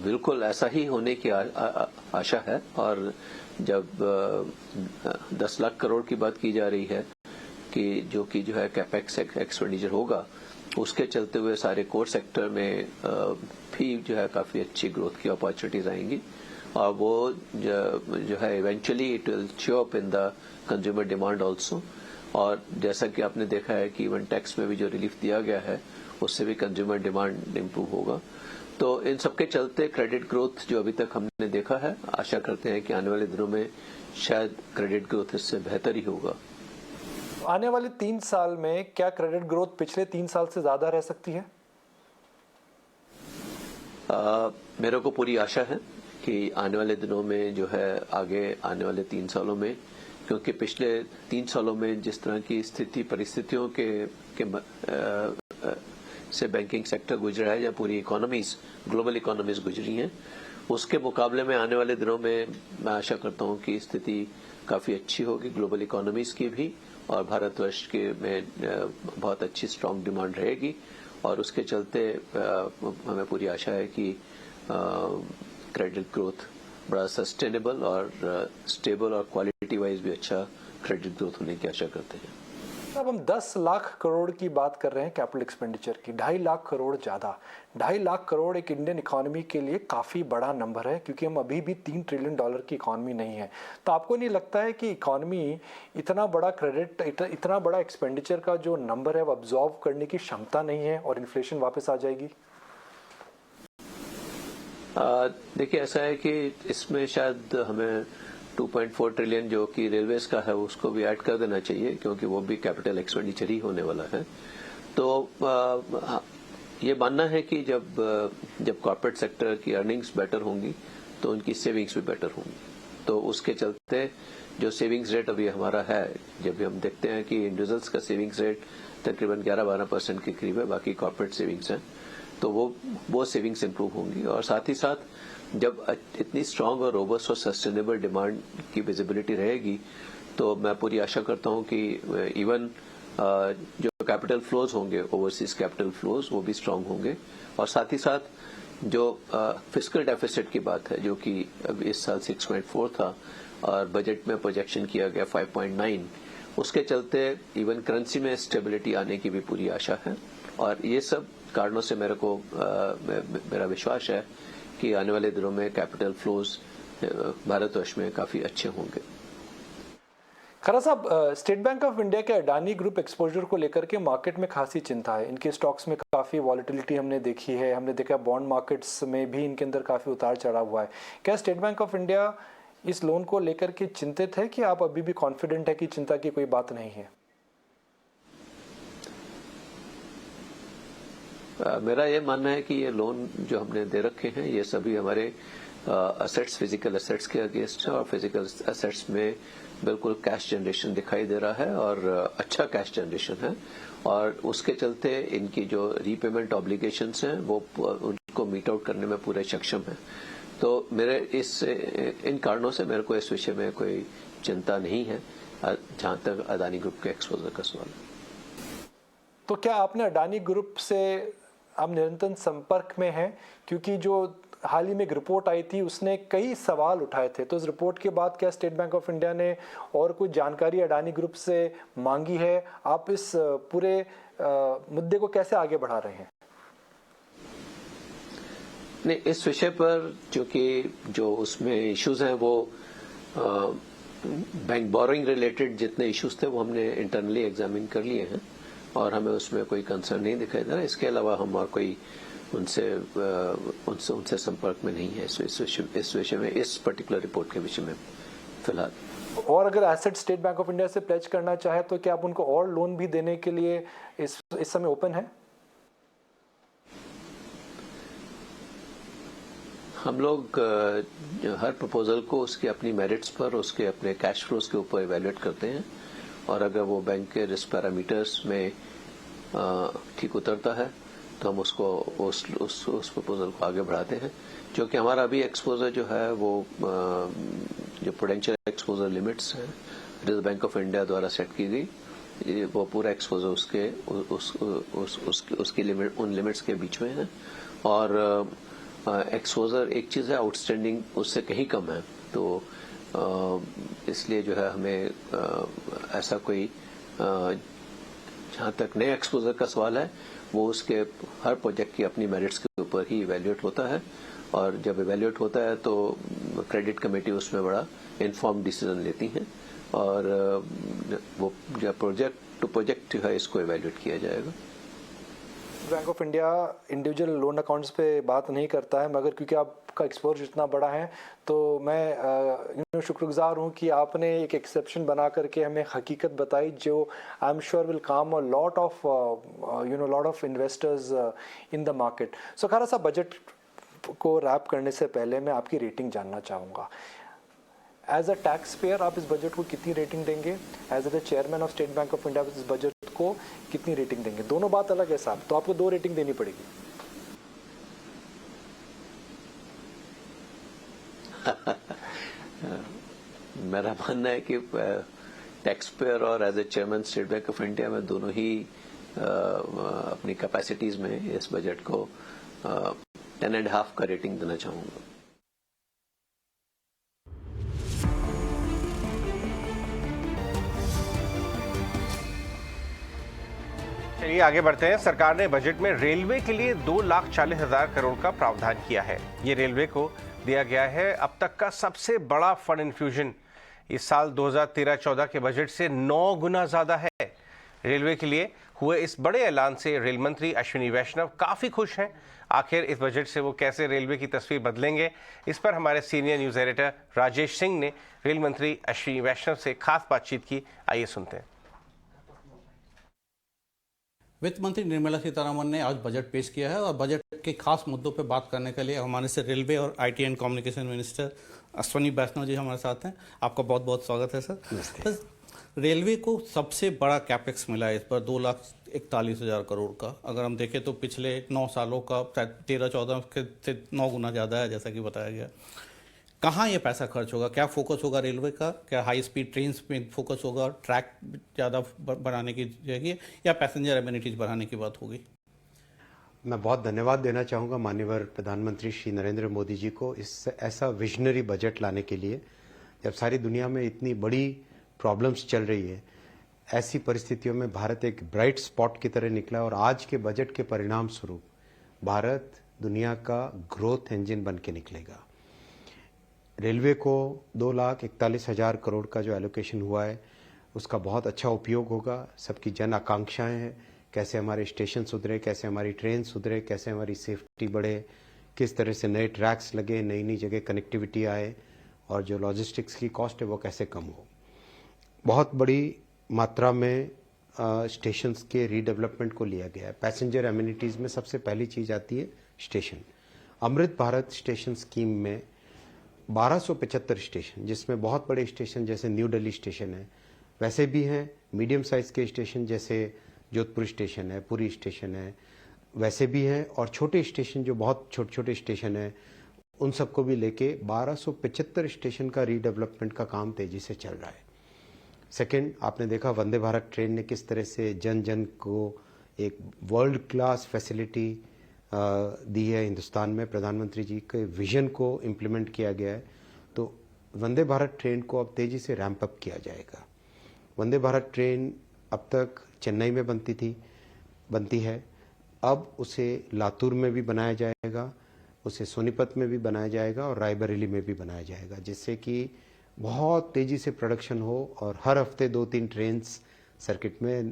बिल्कुल ऐसा ही होने की आशा है। और जब 10 लाख करोड़ की बात की जा रही है कि जो है कैपेक्स एक्सपेंडिचर होगा, उसके चलते हुए सारे कोर सेक्टर में भी जो है काफी अच्छी ग्रोथ की अपॉर्चुनिटीज आएंगी और वो जो है eventually it will show up in the consumer demand also. और जैसा कि आपने देखा है कि इवन टैक्स में भी जो रिलीफ दिया गया है उससे भी कंज्यूमर डिमांड इम्प्रूव होगा। तो इन सबके चलते क्रेडिट ग्रोथ जो अभी तक हमने देखा है, आशा करते हैं कि आने वाले दिनों में शायद क्रेडिट ग्रोथ इससे बेहतर ही होगा। आने वाले 3 साल में क्या क्रेडिट ग्रोथ पिछले 3 साल से ज्यादा रह सकती है? मेरे को पूरी आशा है कि आने वाले दिनों में जो है आगे आने वाले 3 सालों में, क्योंकि पिछले 3 सालों में जिस तरह की स्थिति परिस्थितियों के से बैंकिंग सेक्टर गुजरा है या पूरी इकोनॉमीज ग्लोबल इकोनॉमीज गुजरी हैं, उसके मुकाबले में आने वाले दिनों में मैं आशा करता हूं कि स्थिति काफी अच्छी होगी ग्लोबल इकोनॉमीज की भी, और भारतवर्ष के में बहुत अच्छी स्ट्रांग डिमांड रहेगी और उसके चलते हमें पूरी आशा है कि क्रेडिट ग्रोथ बड़ा सस्टेनेबल और स्टेबल और क्वालिटी वाइज भी अच्छा क्रेडिट ग्रोथ होने की आशा करते हैं। अब हम 10 लाख करोड़ की बात कर रहे हैं कैपिटल एक्सपेंडिचर की, 2.5 लाख करोड़ ज़्यादा। 2.5 लाख करोड़ एक इंडियन इकोनॉमी के लिए काफ़ी बड़ा नंबर है क्योंकि हम अभी भी $3 ट्रिलियन की इकोनॉमी नहीं है। तो आपको नहीं लगता है कि इकोनॉमी इतना बड़ा क्रेडिट इतना बड़ा एक्सपेंडिचर का जो नंबर है वो अब्जॉर्व करने की क्षमता नहीं है और इन्फ्लेशन वापस आ जाएगी? देखिए, ऐसा है कि इसमें शायद हमें 2.4 ट्रिलियन जो कि रेलवेज का है उसको भी ऐड कर देना चाहिए, क्योंकि वो भी कैपिटल एक्सपेंडिचर ही होने वाला है। तो ये मानना है कि जब कॉर्पोरेट सेक्टर की अर्निंग्स बेटर होंगी तो उनकी सेविंग्स भी बेटर होंगी। तो उसके चलते जो सेविंग्स रेट अभी हमारा है, जब भी हम देखते हैं कि इंडिविजुअल्स का सेविंग्स रेट तकरीबन 11-12% के करीब है, बाकी कॉर्पोरेट सेविंग्स हैं, तो वो सेविंग्स इंप्रूव होंगी। और साथ ही साथ जब इतनी स्ट्रांग और रोबस्ट और सस्टेनेबल डिमांड की विजिबिलिटी रहेगी तो मैं पूरी आशा करता हूं कि इवन जो कैपिटल फ्लोज होंगे, ओवरसीज कैपिटल फ्लोज, वो भी स्ट्रांग होंगे। और साथ ही साथ जो फिस्कल डेफिसिट की बात है, जो कि अब इस साल 6.4 था और बजट में प्रोजेक्शन किया गया 5.9, उसके चलते इवन करेंसी में स्टेबिलिटी आने की भी पूरी आशा है। और ये सब कारणों से मेरा विश्वास है कि आने वाले दिनों में कैपिटल फ्लोज भारतवर्ष में काफी अच्छे होंगे। खरा साहब, स्टेट बैंक ऑफ इंडिया के अडानी ग्रुप एक्सपोजर को लेकर के मार्केट में खासी चिंता है। इनके स्टॉक्स में काफ़ी वॉलेटिलिटी हमने देखी है, हमने देखा बॉन्ड मार्केट्स में भी इनके अंदर काफ़ी उतार चढ़ाव हुआ है। क्या स्टेट बैंक ऑफ इंडिया इस लोन को लेकर के चिंतित है कि आप अभी भी कॉन्फिडेंट है कि चिंता की कोई बात नहीं है? मेरा ये मानना है कि ये लोन जो हमने दे रखे हैं ये सभी हमारे असेट्स, फिजिकल असेट्स के अगेंस्ट है और फिजिकल असेट्स में बिल्कुल कैश जनरेशन दिखाई दे रहा है और अच्छा कैश जनरेशन है। और उसके चलते इनकी जो रीपेमेंट ऑब्लिगेशंस हैं वो उनको मीट आउट करने में पूरे सक्षम है। तो मेरे इन कारणों से मेरे को इस विषय में कोई चिंता नहीं है जहां तक अडानी ग्रुप के एक्सपोजर का सवाल है। तो क्या आपने अडानी ग्रुप से आप निरंतर संपर्क में हैं? क्योंकि जो हाल ही में एक रिपोर्ट आई थी उसने कई सवाल उठाए थे, तो इस रिपोर्ट के बाद क्या स्टेट बैंक ऑफ इंडिया ने और कुछ जानकारी अडानी ग्रुप से मांगी है? आप इस पूरे मुद्दे को कैसे आगे बढ़ा रहे हैं? नहीं, इस विषय पर क्योंकि जो उसमें इश्यूज हैं वो बैंक बोरोइंग रिलेटेड जितने इश्यूज थे वो हमने इंटरनली एग्जामिन कर लिए हैं और हमें उसमें कोई कंसर्न नहीं दिखाई दे रहा। इसके अलावा हम और कोई उनसे संपर्क में नहीं है इस विषय में, इस पर्टिकुलर रिपोर्ट के विषय में फिलहाल। और अगर asset state Bank of India से प्लेज करना चाहे तो क्या आप उनको और लोन भी देने के लिए इस समय ओपन है? हम लोग हर प्रपोजल को उसकी अपनी मेरिट्स पर, उसके अपने कैश फ्लोज के ऊपर इवेल्युएट करते हैं, और अगर वो बैंक के रिस्क पैरामीटर्स में ठीक उतरता है तो हम उसको उस प्रपोजल को आगे बढ़ाते हैं। जो कि हमारा अभी एक्सपोजर जो है वो जो प्रूडेंशियल एक्सपोजर लिमिट्स हैं रिजर्व बैंक ऑफ इंडिया द्वारा सेट की गई, वो पूरा एक्सपोजर उसकी लिमिट, उन लिमिट्स के बीच में है। और एक्सपोजर एक चीज है, आउटस्टैंडिंग उससे कहीं कम है। तो इसलिए जो है हमें ऐसा कोई, जहां तक नए एक्सपोजर का सवाल है, वो उसके हर प्रोजेक्ट की अपनी मेरिट्स के ऊपर ही इवेल्युएट होता है, और जब इवेल्युएट होता है तो क्रेडिट कमेटी उसमें बड़ा इन्फॉर्म डिसीजन लेती है, और वो जब प्रोजेक्ट टू प्रोजेक्ट जो है इसको इवेल्युएट किया जाएगा। Bank of India individual loan accounts पे बात नहीं करता है, मगर क्योंकि आपका एक्सपोजर इतना बड़ा है तो मैं शुक्रगुजार हूँ कि आपने एक एक्सेप्शन बना करके हमें हकीकत बताई, जो I am sure will calm a lot of investors in the market. So Khara साहब, बजट को रैप करने से पहले मैं आपकी रेटिंग जानना चाहूँगा। एज अ टैक्स पेयर आप इस बजट को कितनी रेटिंग देंगे? As the chairman of State Bank of India इस बजट को कितनी रेटिंग देंगे? दोनों बात अलग है साहब, तो आपको 2 रेटिंग देनी पड़ेगी। मेरा मानना है कि टैक्स पेयर और as a chairman State Bank of India में दोनों ही अपनी कैपेसिटीज में इस बजट को 10.5 का रेटिंग देना चाहूंगा। चलिए आगे बढ़ते हैं। सरकार ने बजट में रेलवे के लिए 2,40,000 करोड़ का प्रावधान किया है। ये रेलवे को दिया गया है अब तक का सबसे बड़ा फंड इन्फ्यूजन। इस साल 2013-14 के बजट से 9 गुना ज्यादा है। रेलवे के लिए हुए इस बड़े ऐलान से रेल मंत्री अश्विनी वैष्णव काफी खुश हैं। आखिर इस बजट से वो कैसे रेलवे की तस्वीर बदलेंगे, इस पर हमारे senior news editor Rajesh Singh ने रेल मंत्री अश्विनी वैष्णव से खास बातचीत की। आइए सुनते हैं। वित्त मंत्री निर्मला सीतारमण ने आज बजट पेश किया है, और बजट के खास मुद्दों पर बात करने के लिए हमारे से रेलवे और IT and communication minister Ashwini Vaishnaw ji हमारे साथ हैं। आपका बहुत बहुत स्वागत है सर। रेलवे को सबसे बड़ा कैपेक्स मिला है इस पर 2,41,000 करोड़ का। अगर हम देखें तो पिछले 9 सालों का 13-14 से 9 गुना ज़्यादा है, जैसा कि बताया गया। कहाँ ये पैसा खर्च होगा? क्या फोकस होगा रेलवे का? क्या हाई स्पीड ट्रेन में फोकस होगा, ट्रैक ज़्यादा बढ़ाने की जगह, या पैसेंजर एमिनिटीज बढ़ाने की बात होगी? मैं बहुत धन्यवाद देना चाहूँगा माननीय प्रधानमंत्री श्री नरेंद्र मोदी जी को इस ऐसा विजनरी बजट लाने के लिए। जब सारी दुनिया में इतनी बड़ी प्रॉब्लम्स चल रही है, ऐसी परिस्थितियों में भारत एक ब्राइट स्पॉट की तरह निकला, और आज के बजट के परिणाम स्वरूप भारत दुनिया का ग्रोथ इंजन बन के निकलेगा। रेलवे को 2,41,000 करोड़ का जो एलोकेशन हुआ है उसका बहुत अच्छा उपयोग होगा। सबकी जन आकांक्षाएं हैं, कैसे हमारे स्टेशन सुधरे, कैसे हमारी ट्रेन सुधरे, कैसे हमारी सेफ्टी बढ़े, किस तरह से नए ट्रैक्स लगे, नई नई जगह कनेक्टिविटी आए, और जो लॉजिस्टिक्स की कॉस्ट है वो कैसे कम हो। बहुत बड़ी मात्रा में स्टेशंस के रीडेवलपमेंट को लिया गया है। पैसेंजर एमिनिटीज़ में सबसे पहली चीज़ आती है station. Amrit Bharat station scheme में 1275 स्टेशन, जिसमें बहुत बड़े स्टेशन जैसे न्यू दिल्ली स्टेशन है, वैसे भी हैं मीडियम साइज़ के स्टेशन जैसे जोधपुर स्टेशन है, पुरी स्टेशन है, वैसे भी हैं, और छोटे स्टेशन जो बहुत छोटे छोटे स्टेशन हैं उन सबको भी लेके 1275 स्टेशन का रीडेवलपमेंट का काम तेज़ी से चल रहा है। सेकंड, आपने देखा वंदे भारत ट्रेन ने किस तरह से जन जन को एक वर्ल्ड क्लास फैसिलिटी दी है हिंदुस्तान में। प्रधानमंत्री जी के विजन को इम्प्लीमेंट किया गया है, तो वंदे भारत ट्रेन को अब तेज़ी से रैंप अप किया जाएगा। वंदे भारत ट्रेन अब तक चेन्नई में बनती है, अब उसे लातूर में भी बनाया जाएगा, उसे सोनीपत में भी बनाया जाएगा, और रायबरेली में भी बनाया जाएगा, जिससे कि बहुत तेज़ी से प्रोडक्शन हो और हर हफ्ते 2-3 ट्रेन सर्किट में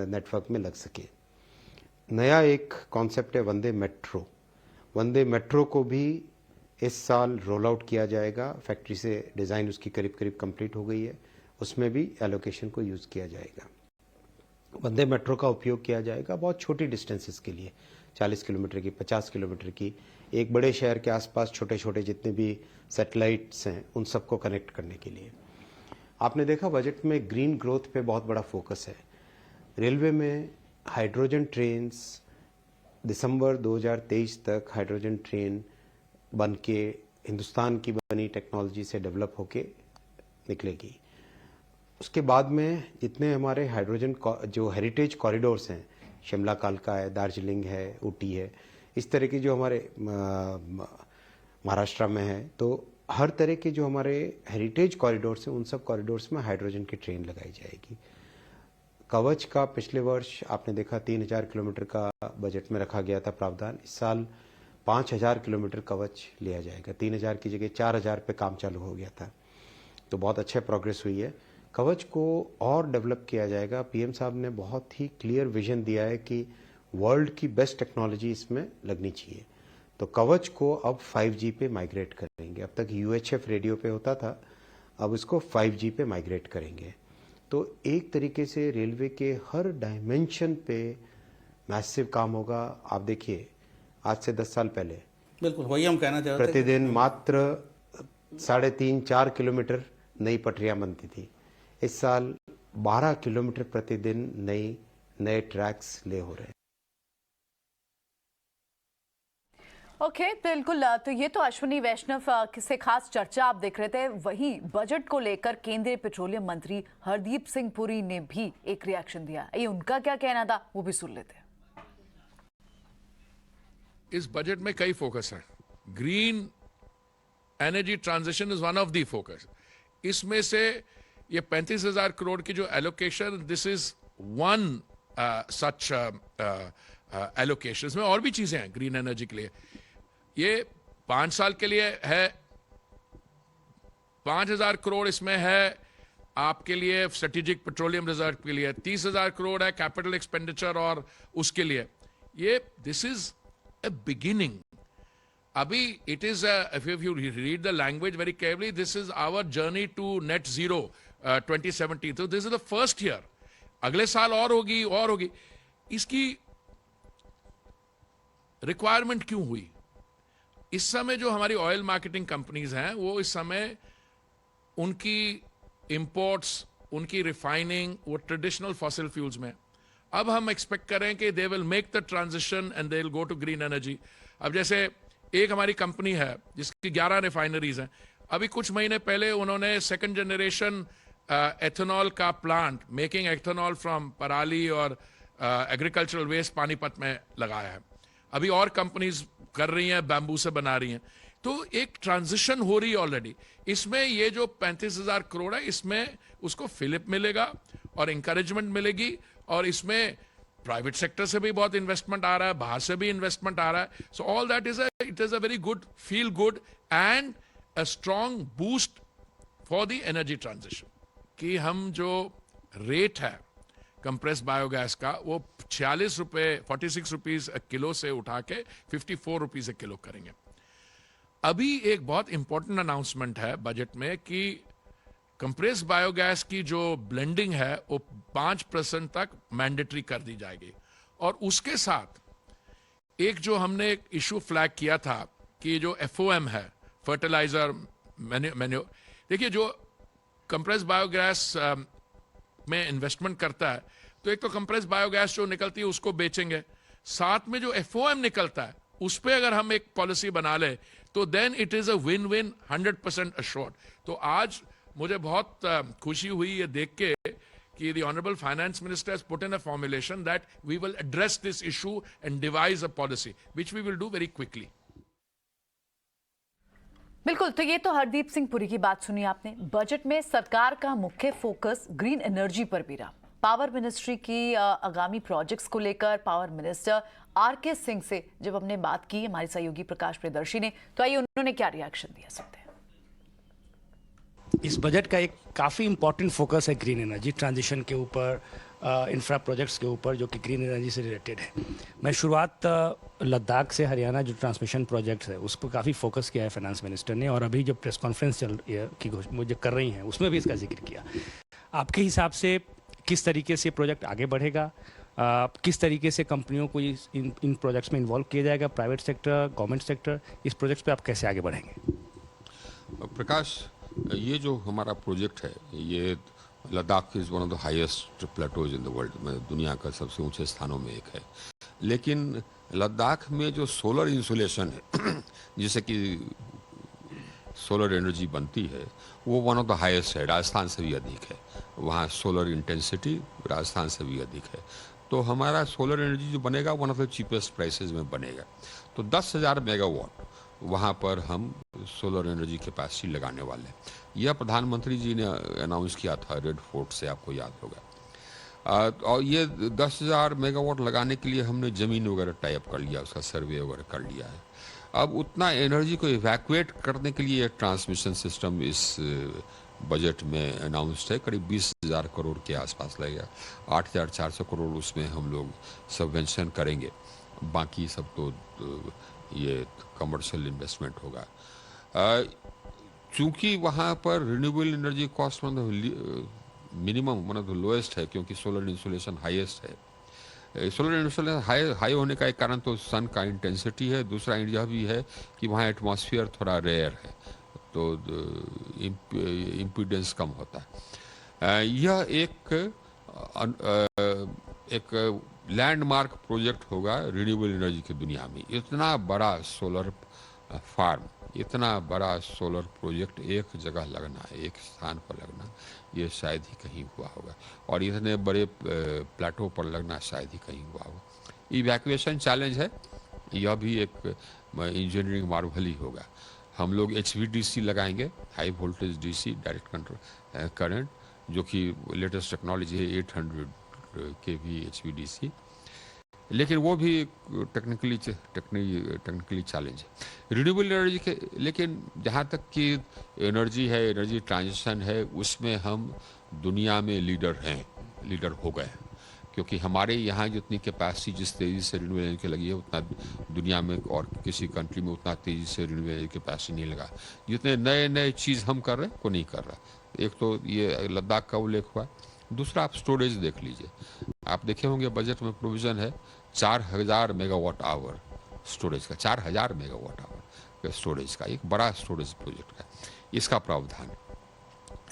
नेटवर्क में लग सके। नया एक कॉन्सेप्ट है वंदे मेट्रो। वंदे मेट्रो को भी इस साल रोल आउट किया जाएगा। फैक्ट्री से डिज़ाइन उसकी करीब करीब कंप्लीट हो गई है, उसमें भी एलोकेशन को यूज़ किया जाएगा। वंदे मेट्रो का उपयोग किया जाएगा बहुत छोटी डिस्टेंसेस के लिए, 40 किलोमीटर की, 50 किलोमीटर की, एक बड़े शहर के आसपास छोटे छोटे जितने भी सैटेलाइट्स हैं उन सबको कनेक्ट करने के लिए। आपने देखा बजट में ग्रीन ग्रोथ पे बहुत बड़ा फोकस है। रेलवे में हाइड्रोजन ट्रेन्स दिसंबर 2023 तक हाइड्रोजन ट्रेन बन के हिंदुस्तान की बनी टेक्नोलॉजी से डेवलप होके निकलेगी। उसके बाद में जितने हमारे हाइड्रोजन जो हेरिटेज कॉरिडोर्स हैं, शिमला कालका है, दार्जिलिंग है, ऊटी है, इस तरह की जो हमारे महाराष्ट्र में है, तो हर तरह के जो हमारे हेरिटेज कॉरिडोर्स हैं उन सब कॉरिडोर्स में हाइड्रोजन की ट्रेन लगाई जाएगी। कवच का पिछले वर्ष आपने देखा 3000 किलोमीटर का बजट में रखा गया था प्रावधान। इस साल 5000 किलोमीटर कवच लिया जाएगा। 3000 की जगह 4000 पे काम चालू हो गया था, तो बहुत अच्छा प्रोग्रेस हुई है। कवच को और डेवलप किया जाएगा। पीएम साहब ने बहुत ही क्लियर विजन दिया है कि वर्ल्ड की बेस्ट टेक्नोलॉजी इसमें लगनी चाहिए। तो कवच को अब 5G पे माइग्रेट करेंगे। अब तक UHF रेडियो पे होता था, अब इसको 5G पे माइग्रेट करेंगे। तो एक तरीके से रेलवे के हर डायमेंशन पे मैसिव काम होगा। आप देखिए आज से 10 साल पहले बिल्कुल वही हम कहना चाह रहे थे। प्रतिदिन मात्र 3.5-4 किलोमीटर नई पटरियां बनती थी। इस साल 12 किलोमीटर प्रतिदिन नए ट्रैक्स ले हो रहे हैं। ओके, बिल्कुल। तो ये तो अश्विनी वैष्णव से खास चर्चा आप देख रहे थे। वहीं बजट को लेकर केंद्रीय पेट्रोलियम मंत्री हरदीप सिंह पुरी ने भी एक रिएक्शन दिया। ये उनका क्या कहना था वो भी सुन लेते हैं। इस बजट में कई फोकस है। Green energy transition is one of the focus. इसमें से ये 35,000 करोड़ की जो allocation, this is one such allocation. इसमें और भी चीजें हैं ग्रीन एनर्जी के लिए। ये 5 साल के लिए है। 5,000 करोड़ इसमें है आपके लिए स्ट्रेटेजिक पेट्रोलियम रिजर्व के लिए। 30,000 करोड़ है कैपिटल एक्सपेंडिचर और उसके लिए। ये this is a beginning. Abhi, it is if you read the language very carefully, this is our journey to net zero 2070. So this is the first year. अगले साल और होगी। इसकी रिक्वायरमेंट क्यों हुई? इस समय जो हमारी ऑयल मार्केटिंग कंपनीज हैं वो इस समय उनकी इंपोर्ट्स, उनकी रिफाइनिंग वो ट्रेडिशनल फॉसिल फ्यूल्स में। अब हम एक्सपेक्ट करें कि they will make the transition and they will go to green energy. अब जैसे एक हमारी कंपनी है जिसकी 11 रिफाइनरीज हैं। अभी कुछ महीने पहले उन्होंने सेकंड जनरेशन एथेनॉल का प्लांट, मेकिंग एथेनॉल फ्रॉम पराली और एग्रीकल्चरल वेस्ट पानीपत में लगाया है। अभी और कंपनीज कर रही हैं, बैम्बू से बना रही हैं। तो एक ट्रांजिशन हो रही है ऑलरेडी। इसमें ये जो 35,000 करोड़ है इसमें उसको फिलिप मिलेगा और इंकरेजमेंट मिलेगी। और इसमें प्राइवेट सेक्टर से भी बहुत इन्वेस्टमेंट आ रहा है, बाहर से भी इन्वेस्टमेंट आ रहा है। So all that it is a very good, feel good and a strong boost for the energy transition. कि हम जो रेट है कंप्रेस बायोगैस का वो 46 रुपीज किलो से उठा के 54 रुपीज किलो करेंगे। अभी एक बहुत इंपॉर्टेंट अनाउंसमेंट है बजट में कि कंप्रेस बायोगैस की जो ब्लेंडिंग है वो 5% तक मैंडेटरी कर दी जाएगी। और उसके साथ एक जो हमने एक इशू फ्लैग किया था कि जो FOM है, फर्टिलाइजर मैन्योर, देखिए जो कंप्रेस बायोगैस में इन्वेस्टमेंट करता है तो एक तो कंप्रेस बायोगैस जो निकलती है उसको बेचेंगे, साथ में जो FOM निकलता है उस पर अगर हम एक पॉलिसी बना ले तो then it is a win win, 100% assured. तो आज मुझे बहुत खुशी हुई ये देख के कि the Honorable Finance Minister has put in a formulation that we will address this issue and devise a policy, which we will do very quickly. बिल्कुल। तो ये तो हरदीप सिंह पुरी की बात सुनी आपने। बजट में सरकार का मुख्य फोकस ग्रीन एनर्जी पर भी रहा। पावर मिनिस्ट्री की आगामी प्रोजेक्ट्स को लेकर पावर मिनिस्टर RK सिंह से जब हमने बात की हमारे सहयोगी प्रकाश प्रियदर्शी ने, तो आइए उन्होंने क्या रिएक्शन दिया सकते हैं। इस बजट का एक काफ़ी इम्पॉर्टेंट फोकस है ग्रीन एनर्जी ट्रांजिशन के ऊपर। इंफ्रा प्रोजेक्ट्स के ऊपर जो कि ग्रीन एनर्जी से रिलेटेड है। मैं शुरुआत लद्दाख से हरियाणा जो ट्रांसमिशन प्रोजेक्ट्स है उस पर काफ़ी फोकस किया है फाइनेंस मिनिस्टर ने, और अभी जो प्रेस कॉन्फ्रेंस जो कर रही हैं उसमें भी इसका जिक्र किया। आपके हिसाब से किस तरीके से प्रोजेक्ट आगे बढ़ेगा, किस तरीके से कंपनियों को इन प्रोजेक्ट्स में इन्वॉल्व किया जाएगा, प्राइवेट सेक्टर, गवर्नमेंट सेक्टर, इस प्रोजेक्ट्स पे आप कैसे आगे बढ़ेंगे? प्रकाश, ये जो हमारा प्रोजेक्ट है ये Ladakh is one of the highest Plato's in the world में, दुनिया का सबसे ऊंचे स्थानों में एक है। लेकिन लद्दाख में जो सोलर इंसुलेशन है जिससे कि सोलर एनर्जी बनती है वो वन ऑफ द हाईएस्ट है, राजस्थान से भी अधिक है। वहाँ सोलर इंटेंसिटी राजस्थान से भी अधिक है। तो हमारा सोलर एनर्जी जो बनेगा one of the cheapest prices में बनेगा। तो 10,000 मेगावाट वहाँ पर हम सोलर एनर्जी कैपेसिटी लगाने वाले हैं। यह प्रधानमंत्री जी ने अनाउंस किया था रेड फोर्ट से, आपको याद होगा। और ये 10,000 मेगावाट लगाने के लिए हमने ज़मीन वगैरह टाइप कर लिया, उसका सर्वे वगैरह कर लिया है। अब उतना एनर्जी को इवैक्यूएट करने के लिए ट्रांसमिशन सिस्टम इस बजट में अनाउंस्ड है, करीब 20,000 करोड़ के आसपास लगेगा। 8,400 करोड़ उसमें हम लोग सबवेंशन करेंगे, बाकी सब तो ये कमर्शियल इन्वेस्टमेंट होगा। चूँकि वहाँ पर renewable energy cost minimum one of the lowest है, क्योंकि सोलर इंसुलेशन हाईएस्ट है। सोलर इंसुलेशन हाई होने का एक कारण तो सन का इंटेंसिटी है, दूसरा यह भी है कि वहाँ एटमॉस्फेयर थोड़ा रेयर है, तो इम्पीडेंस कम होता है। यह एक लैंडमार्क प्रोजेक्ट होगा रिन्यूएबल एनर्जी की दुनिया में। इतना बड़ा सोलर फार्म, इतना बड़ा सोलर प्रोजेक्ट एक जगह लगना, एक स्थान पर लगना, ये शायद ही कहीं हुआ होगा, और इतने बड़े प्लेटो पर लगना शायद ही कहीं हुआ होगा। इवैक्यूएशन चैलेंज है, यह भी एक इंजीनियरिंग मार्वल ही होगा। हम लोग HVDC लगाएंगे, high voltage DC direct control current, जो कि लेटेस्ट टेक्नोलॉजी है 800 kV HVDC, लेकिन वो भी टेक्निकली चैलेंज है रिन्यूएबल एनर्जी के। लेकिन जहाँ तक कि एनर्जी है, एनर्जी ट्रांजिशन है, उसमें हम दुनिया में लीडर हो गए, क्योंकि हमारे यहाँ जितनी कैपेसिटी जिस तेज़ी से रिन्यूएबल एनर्जी की लगी है उतना दुनिया में और किसी कंट्री में उतना तेज़ी से रिन्यूएबल एनर्जी कैपेसिटी नहीं लगा। जितने नए चीज़ हम कर रहे हैं वो नहीं कर रहा। एक तो ये लद्दाख का उल्लेख हुआ, दूसरा आप स्टोरेज देख लीजिए। आप देखे होंगे बजट में प्रोविज़न है 4,000 मेगावाट आवर स्टोरेज का, 4,000 मेगावाट आवर स्टोरेज का, एक बड़ा स्टोरेज प्रोजेक्ट का इसका प्रावधान।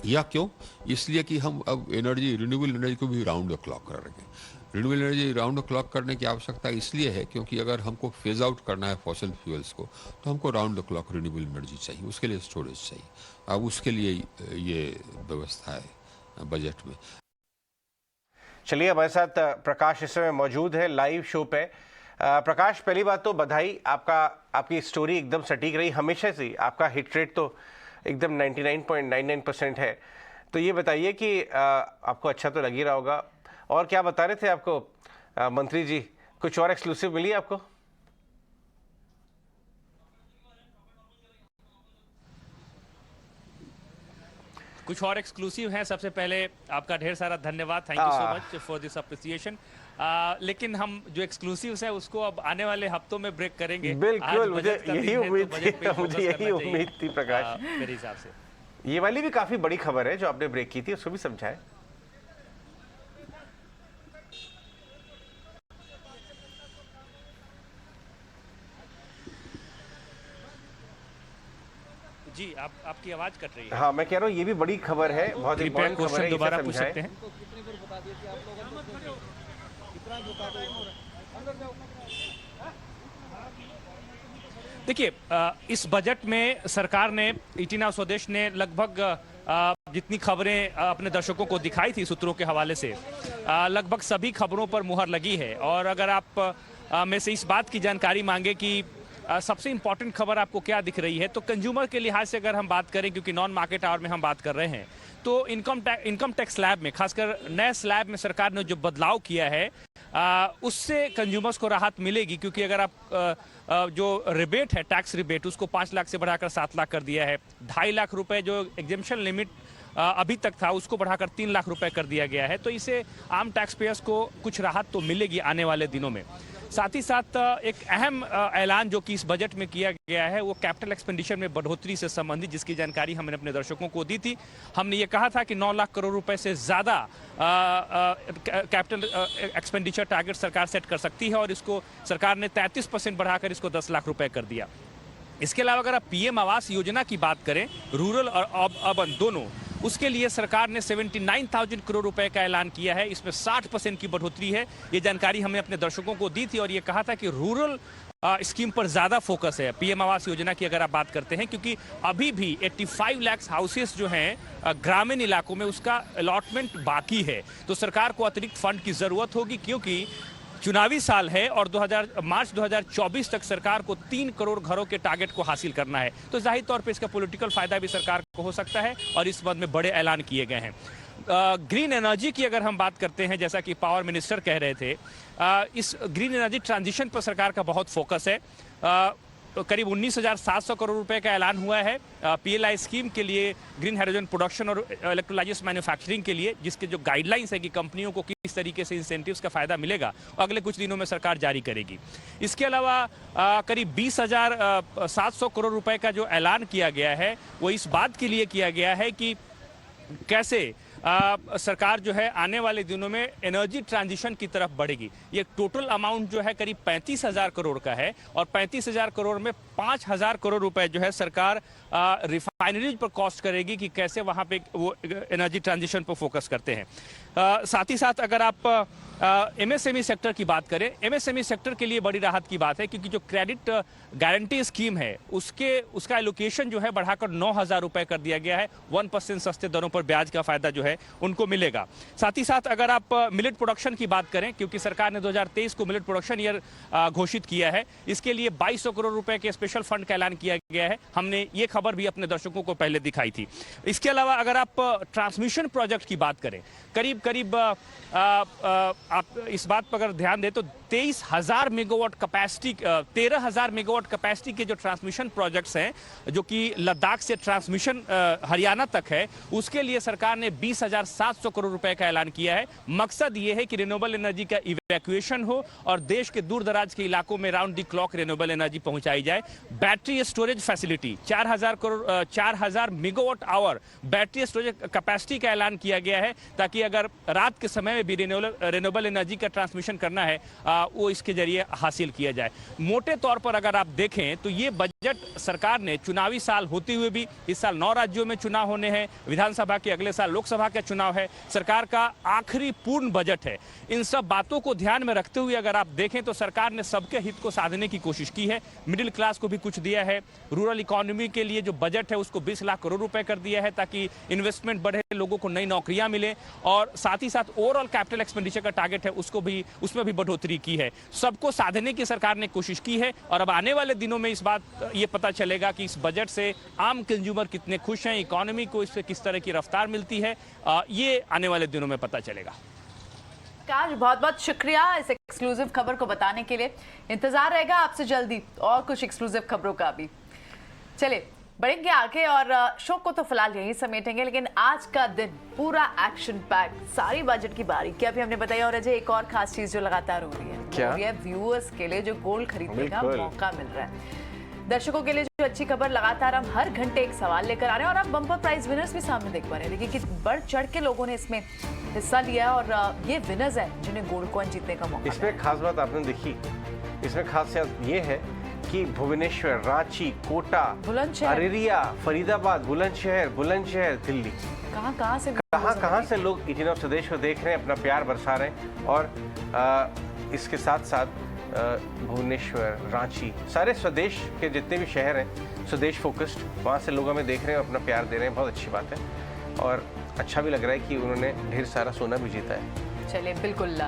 यह क्यों? इसलिए कि हम अब रिन्यूएबल एनर्जी को भी राउंड द क्लॉक कर रहे हैं। Renewable energy round the clock करने की आवश्यकता इसलिए है क्योंकि अगर हमको फेज आउट करना है फॉसिल फ्यूल्स को तो हमको round the clock renewable energy चाहिए, उसके लिए स्टोरेज चाहिए। अब उसके लिए ये व्यवस्था है बजट में। चलिए, हमारे साथ प्रकाश इस समय मौजूद है लाइव शो पे। प्रकाश, पहली बात तो बधाई, आपकी स्टोरी एकदम सटीक रही हमेशा से। आपका हिट रेट तो एकदम 99.99% है। तो ये बताइए कि आपको अच्छा तो लग ही रहा होगा। और क्या बता रहे थे आपको मंत्री जी, कुछ और एक्सक्लूसिव मिली आपको? कुछ और एक्सक्लूसिव हैं। सबसे पहले आपका ढेर सारा धन्यवाद, thank you so much for this appreciation. लेकिन हम जो एक्सक्लूसिव है उसको अब आने वाले हफ्तों में ब्रेक करेंगे। बिल्कुल, मुझे यही उम्मीद थी प्रकाश, मेरे हिसाब से। ये वाली भी काफी बड़ी खबर है जो आपने ब्रेक की थी, उसको भी समझाएं। जी, आपकी आवाज कट रही है। हाँ, मैं कह रहा हूँ ये भी बड़ी खबर है, बहुत इंपॉर्टेंट खबर है, दोबारा पूछ सकते हैं। देखिए, इस बजट में सरकार ने, इटिना स्वदेश ने लगभग जितनी खबरें अपने दर्शकों को दिखाई थी सूत्रों के हवाले से, लगभग सभी खबरों पर मुहर लगी है। और अगर आप में से इस बात की जानकारी मांगे कि सबसे इंपॉर्टेंट खबर आपको क्या दिख रही है, तो कंज्यूमर के लिहाज से अगर हम बात करें, क्योंकि नॉन मार्केट आवर में हम बात कर रहे हैं, तो इनकम टैक्स स्लैब में, खासकर नए स्लैब में सरकार ने जो बदलाव किया है उससे कंज्यूमर्स को राहत मिलेगी। क्योंकि अगर आप जो रिबेट है, टैक्स रिबेट, उसको 5 लाख से बढ़ाकर 7 लाख कर दिया है। 2.5 लाख रुपए जो एग्जेम्पशन लिमिट अभी तक था उसको बढ़ाकर 3 लाख रुपए कर दिया गया है। तो इससे आम टैक्स पेयर्स को कुछ राहत तो मिलेगी आने वाले दिनों में। साथ ही साथ एक अहम ऐलान जो कि इस बजट में किया गया है वो कैपिटल एक्सपेंडिचर में बढ़ोतरी से संबंधित, जिसकी जानकारी हमने अपने दर्शकों को दी थी। हमने ये कहा था कि 9 लाख करोड़ रुपए से ज़्यादा कैपिटल एक्सपेंडिचर टारगेट सरकार सेट कर सकती है और इसको सरकार ने 33% बढ़ाकर इसको 10 लाख रुपए कर दिया। इसके अलावा अगर आप पीएम आवास योजना की बात करें, रूरल और अर्बन दोनों, उसके लिए सरकार ने 79,000 करोड़ रुपए का ऐलान किया है। इसमें 60% की बढ़ोतरी है। ये जानकारी हमने अपने दर्शकों को दी थी और ये कहा था कि रूरल स्कीम पर ज़्यादा फोकस है पीएम आवास योजना की अगर आप बात करते हैं, क्योंकि अभी भी 85 लाख हाउसेस जो हैं ग्रामीण इलाकों में उसका अलॉटमेंट बाकी है। तो सरकार को अतिरिक्त फंड की ज़रूरत होगी, क्योंकि चुनावी साल है और मार्च 2024 तक सरकार को 3 करोड़ घरों के टारगेट को हासिल करना है। तो जाहिर तौर पे इसका पॉलिटिकल फायदा भी सरकार को हो सकता है और इस बात में बड़े ऐलान किए गए हैं। ग्रीन एनर्जी की अगर हम बात करते हैं, जैसा कि पावर मिनिस्टर कह रहे थे, इस ग्रीन एनर्जी ट्रांजिशन पर सरकार का बहुत फोकस है। करीब 19,700 करोड़ रुपए का ऐलान हुआ है पीएलआई स्कीम के लिए, ग्रीन हाइड्रोजन प्रोडक्शन और इलेक्ट्रोलाइजिस मैन्युफैक्चरिंग के लिए, जिसके जो गाइडलाइंस है कि कंपनियों को किस तरीके से इंसेंटिव्स का फायदा मिलेगा अगले कुछ दिनों में सरकार जारी करेगी। इसके अलावा करीब 20,700 करोड़ रुपए का जो ऐलान किया गया है वो इस बात के लिए किया गया है कि कैसे सरकार जो है आने वाले दिनों में एनर्जी ट्रांजिशन की तरफ बढ़ेगी। ये टोटल अमाउंट जो है करीब 35,000 करोड़ का है और 35,000 करोड़ में 5,000 करोड़ रुपए जो है सरकार रिफाइनरीज पर कॉस्ट करेगी कि कैसे वहां पे वो एनर्जी ट्रांजिशन पर फोकस करते हैं। साथ ही साथ अगर आप एमएसएमई सेक्टर की बात करें, एमएसएमई सेक्टर के लिए बड़ी राहत की बात है, क्योंकि जो क्रेडिट गारंटी स्कीम है उसका एलोकेशन जो है बढ़ाकर 9,000 रुपए कर दिया गया है। 1% सस्ते दरों पर ब्याज का फायदा जो है उनको मिलेगा। साथ ही साथ अगर आप मिलेट प्रोडक्शन की बात करें, क्योंकि सरकार ने 2023 को मिलेट प्रोडक्शन ईयर घोषित किया है, इसके लिए 2,200 करोड़ रुपए के स्पेशल फंड का ऐलान किया गया है। हमने ये खबर भी अपने दर्शकों को पहले दिखाई थी। इसके अलावा अगर आप ट्रांसमिशन प्रोजेक्ट की बात करें, करीब आप इस बात पर अगर ध्यान दें तो 23,000 मेगावाट कैपेसिटी 13,000 मेगावाट कैपेसिटी के जो ट्रांसमिशन प्रोजेक्ट्स हैं, जो कि लद्दाख से ट्रांसमिशन हरियाणा तक है, उसके लिए सरकार ने 20,700 करोड़ रुपए का ऐलान किया है। मकसद ये है कि रिन्यूएबल एनर्जी का इवैक्यूएशन हो और देश के दूर दराज के इलाकों में round the clock renewable energy पहुंचाई जाए। Battery storage facility 4,000 megawatt our battery storage capacity का ऐलान किया गया है, ताकि अगर रात के समय में भी रिन्यूएबल एनर्जी का ट्रांसमिशन करना है वो इसके जरिए हासिल किया जाए। मोटे तौर पर अगर आप देखें तो ये बजट सरकार ने चुनावी साल होते हुए भी, इस साल 9 राज्यों में चुनाव होने हैं, विधानसभा के अगले साल लोकसभा का चुनाव है, सरकार का आखिरी पूर्ण बजट है। इन सब बातों को ध्यान में रखते हुए अगर आप देखें तो सरकार ने सबके हित को साधने की कोशिश की है। मिडिल क्लास को भी कुछ दिया है। रूरल इकोनॉमी के लिए जो बजट है उसको 20 लाख करोड़ रुपए कर दिया है, ताकि इन्वेस्टमेंट बढ़े, लोगों को नई नौकरियां मिले, और साथ ही साथ ओवरऑल कैपिटल एक्सपेंडिचर का टारगेट है उसमें भी बढ़ोतरी की है। सबको साधने की सरकार ने कोशिश की है और अब आने वाले दिनों में इस बात ये पता चलेगा कि इस बजट से आम कंज्यूमर कितने खुश हैं, इकोनॉमी को इससे किस तरह की रफ्तार मिलती है, ये आने वाले दिनों में पता चलेगा। काश, बहुत बहुत शुक्रिया इस एक्सक्लूसिव खबर को बताने के लिए। इंतजार रहेगा आपसे जल्दी और कुछ एक्सक्लूसिव खबरों का भी। चलिए बढ़ेंगे आगे और शो को तो फिलहाल यहीं समेटेंगे, लेकिन आज का दिन पूरा एक्शन पैक, सारी बजट की बारी क्या भी हमने बताई। और अजय, एक और खास चीज जो लगातार हो रही है, क्या? वो ये व्यूअर्स के लिए जो गोल्ड खरीदने का मौका मिल रहा है, दर्शकों के लिए जो अच्छी खबर, लगातार हम हर घंटे एक सवाल लेकर आ रहे हैं और आप बम्पर प्राइज विनर्स भी सामने देख पा रहे हैं। देखिए कि बढ़ चढ़ के लोगों ने इसमें हिस्सा लिया और ये विनर्स हैं जिन्हें गोल्ड कॉइन जीतने का मौका। इसमें खास बात आपने देखी, इसमें खासियत ये है कि भुवनेश्वर, रांची, कोटा, अररिया, फरीदाबाद, बुलंदशहर, दिल्ली, कहाँ से लोग ईटीन ऑफ स्वदेश को देख रहे हैं, अपना प्यार बरसा रहे हैं। और इसके साथ साथ भुवनेश्वर, रांची, सारे स्वदेश के जितने भी शहर हैं, स्वदेश फोकस्ड, वहाँ से लोग हमें देख रहे हैं, अपना प्यार दे रहे हैं। बहुत अच्छी बात है और अच्छा भी लग रहा है कि उन्होंने ढेर सारा सोना भी जीता है। चलिए बिल्कुल,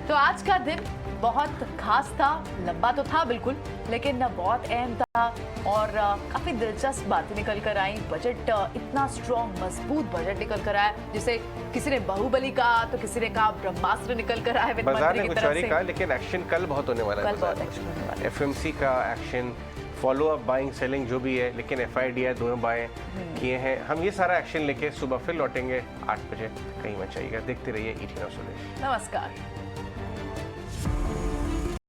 तो आज का दिन बहुत खास था, लंबा तो था बिल्कुल, लेकिन बहुत अहम था और काफी दिलचस्प बातें निकल कर आई। बजट इतना स्ट्रॉन्ग, मजबूत बजट निकल कर आया, जिसे किसी ने बाहुबली कहा तो किसी ने कहा ब्रह्मास्त्र निकल कर आया वित्त मंत्री की तरफ से। लेकिन एक्शन कल बहुत होने वाला है। कल बहुत एक्शन होने वाला है। एफएमसी का action, follow up, buying, selling जो भी है, लेकिन FIDI दोनों बाएं किए हैं। हम ये सारा एक्शन लेके सुबह फिर लौटेंगे 8 बजे। कहीं मत जाइएगा, देखते रहिए ET9 स्वदेश। नमस्कार।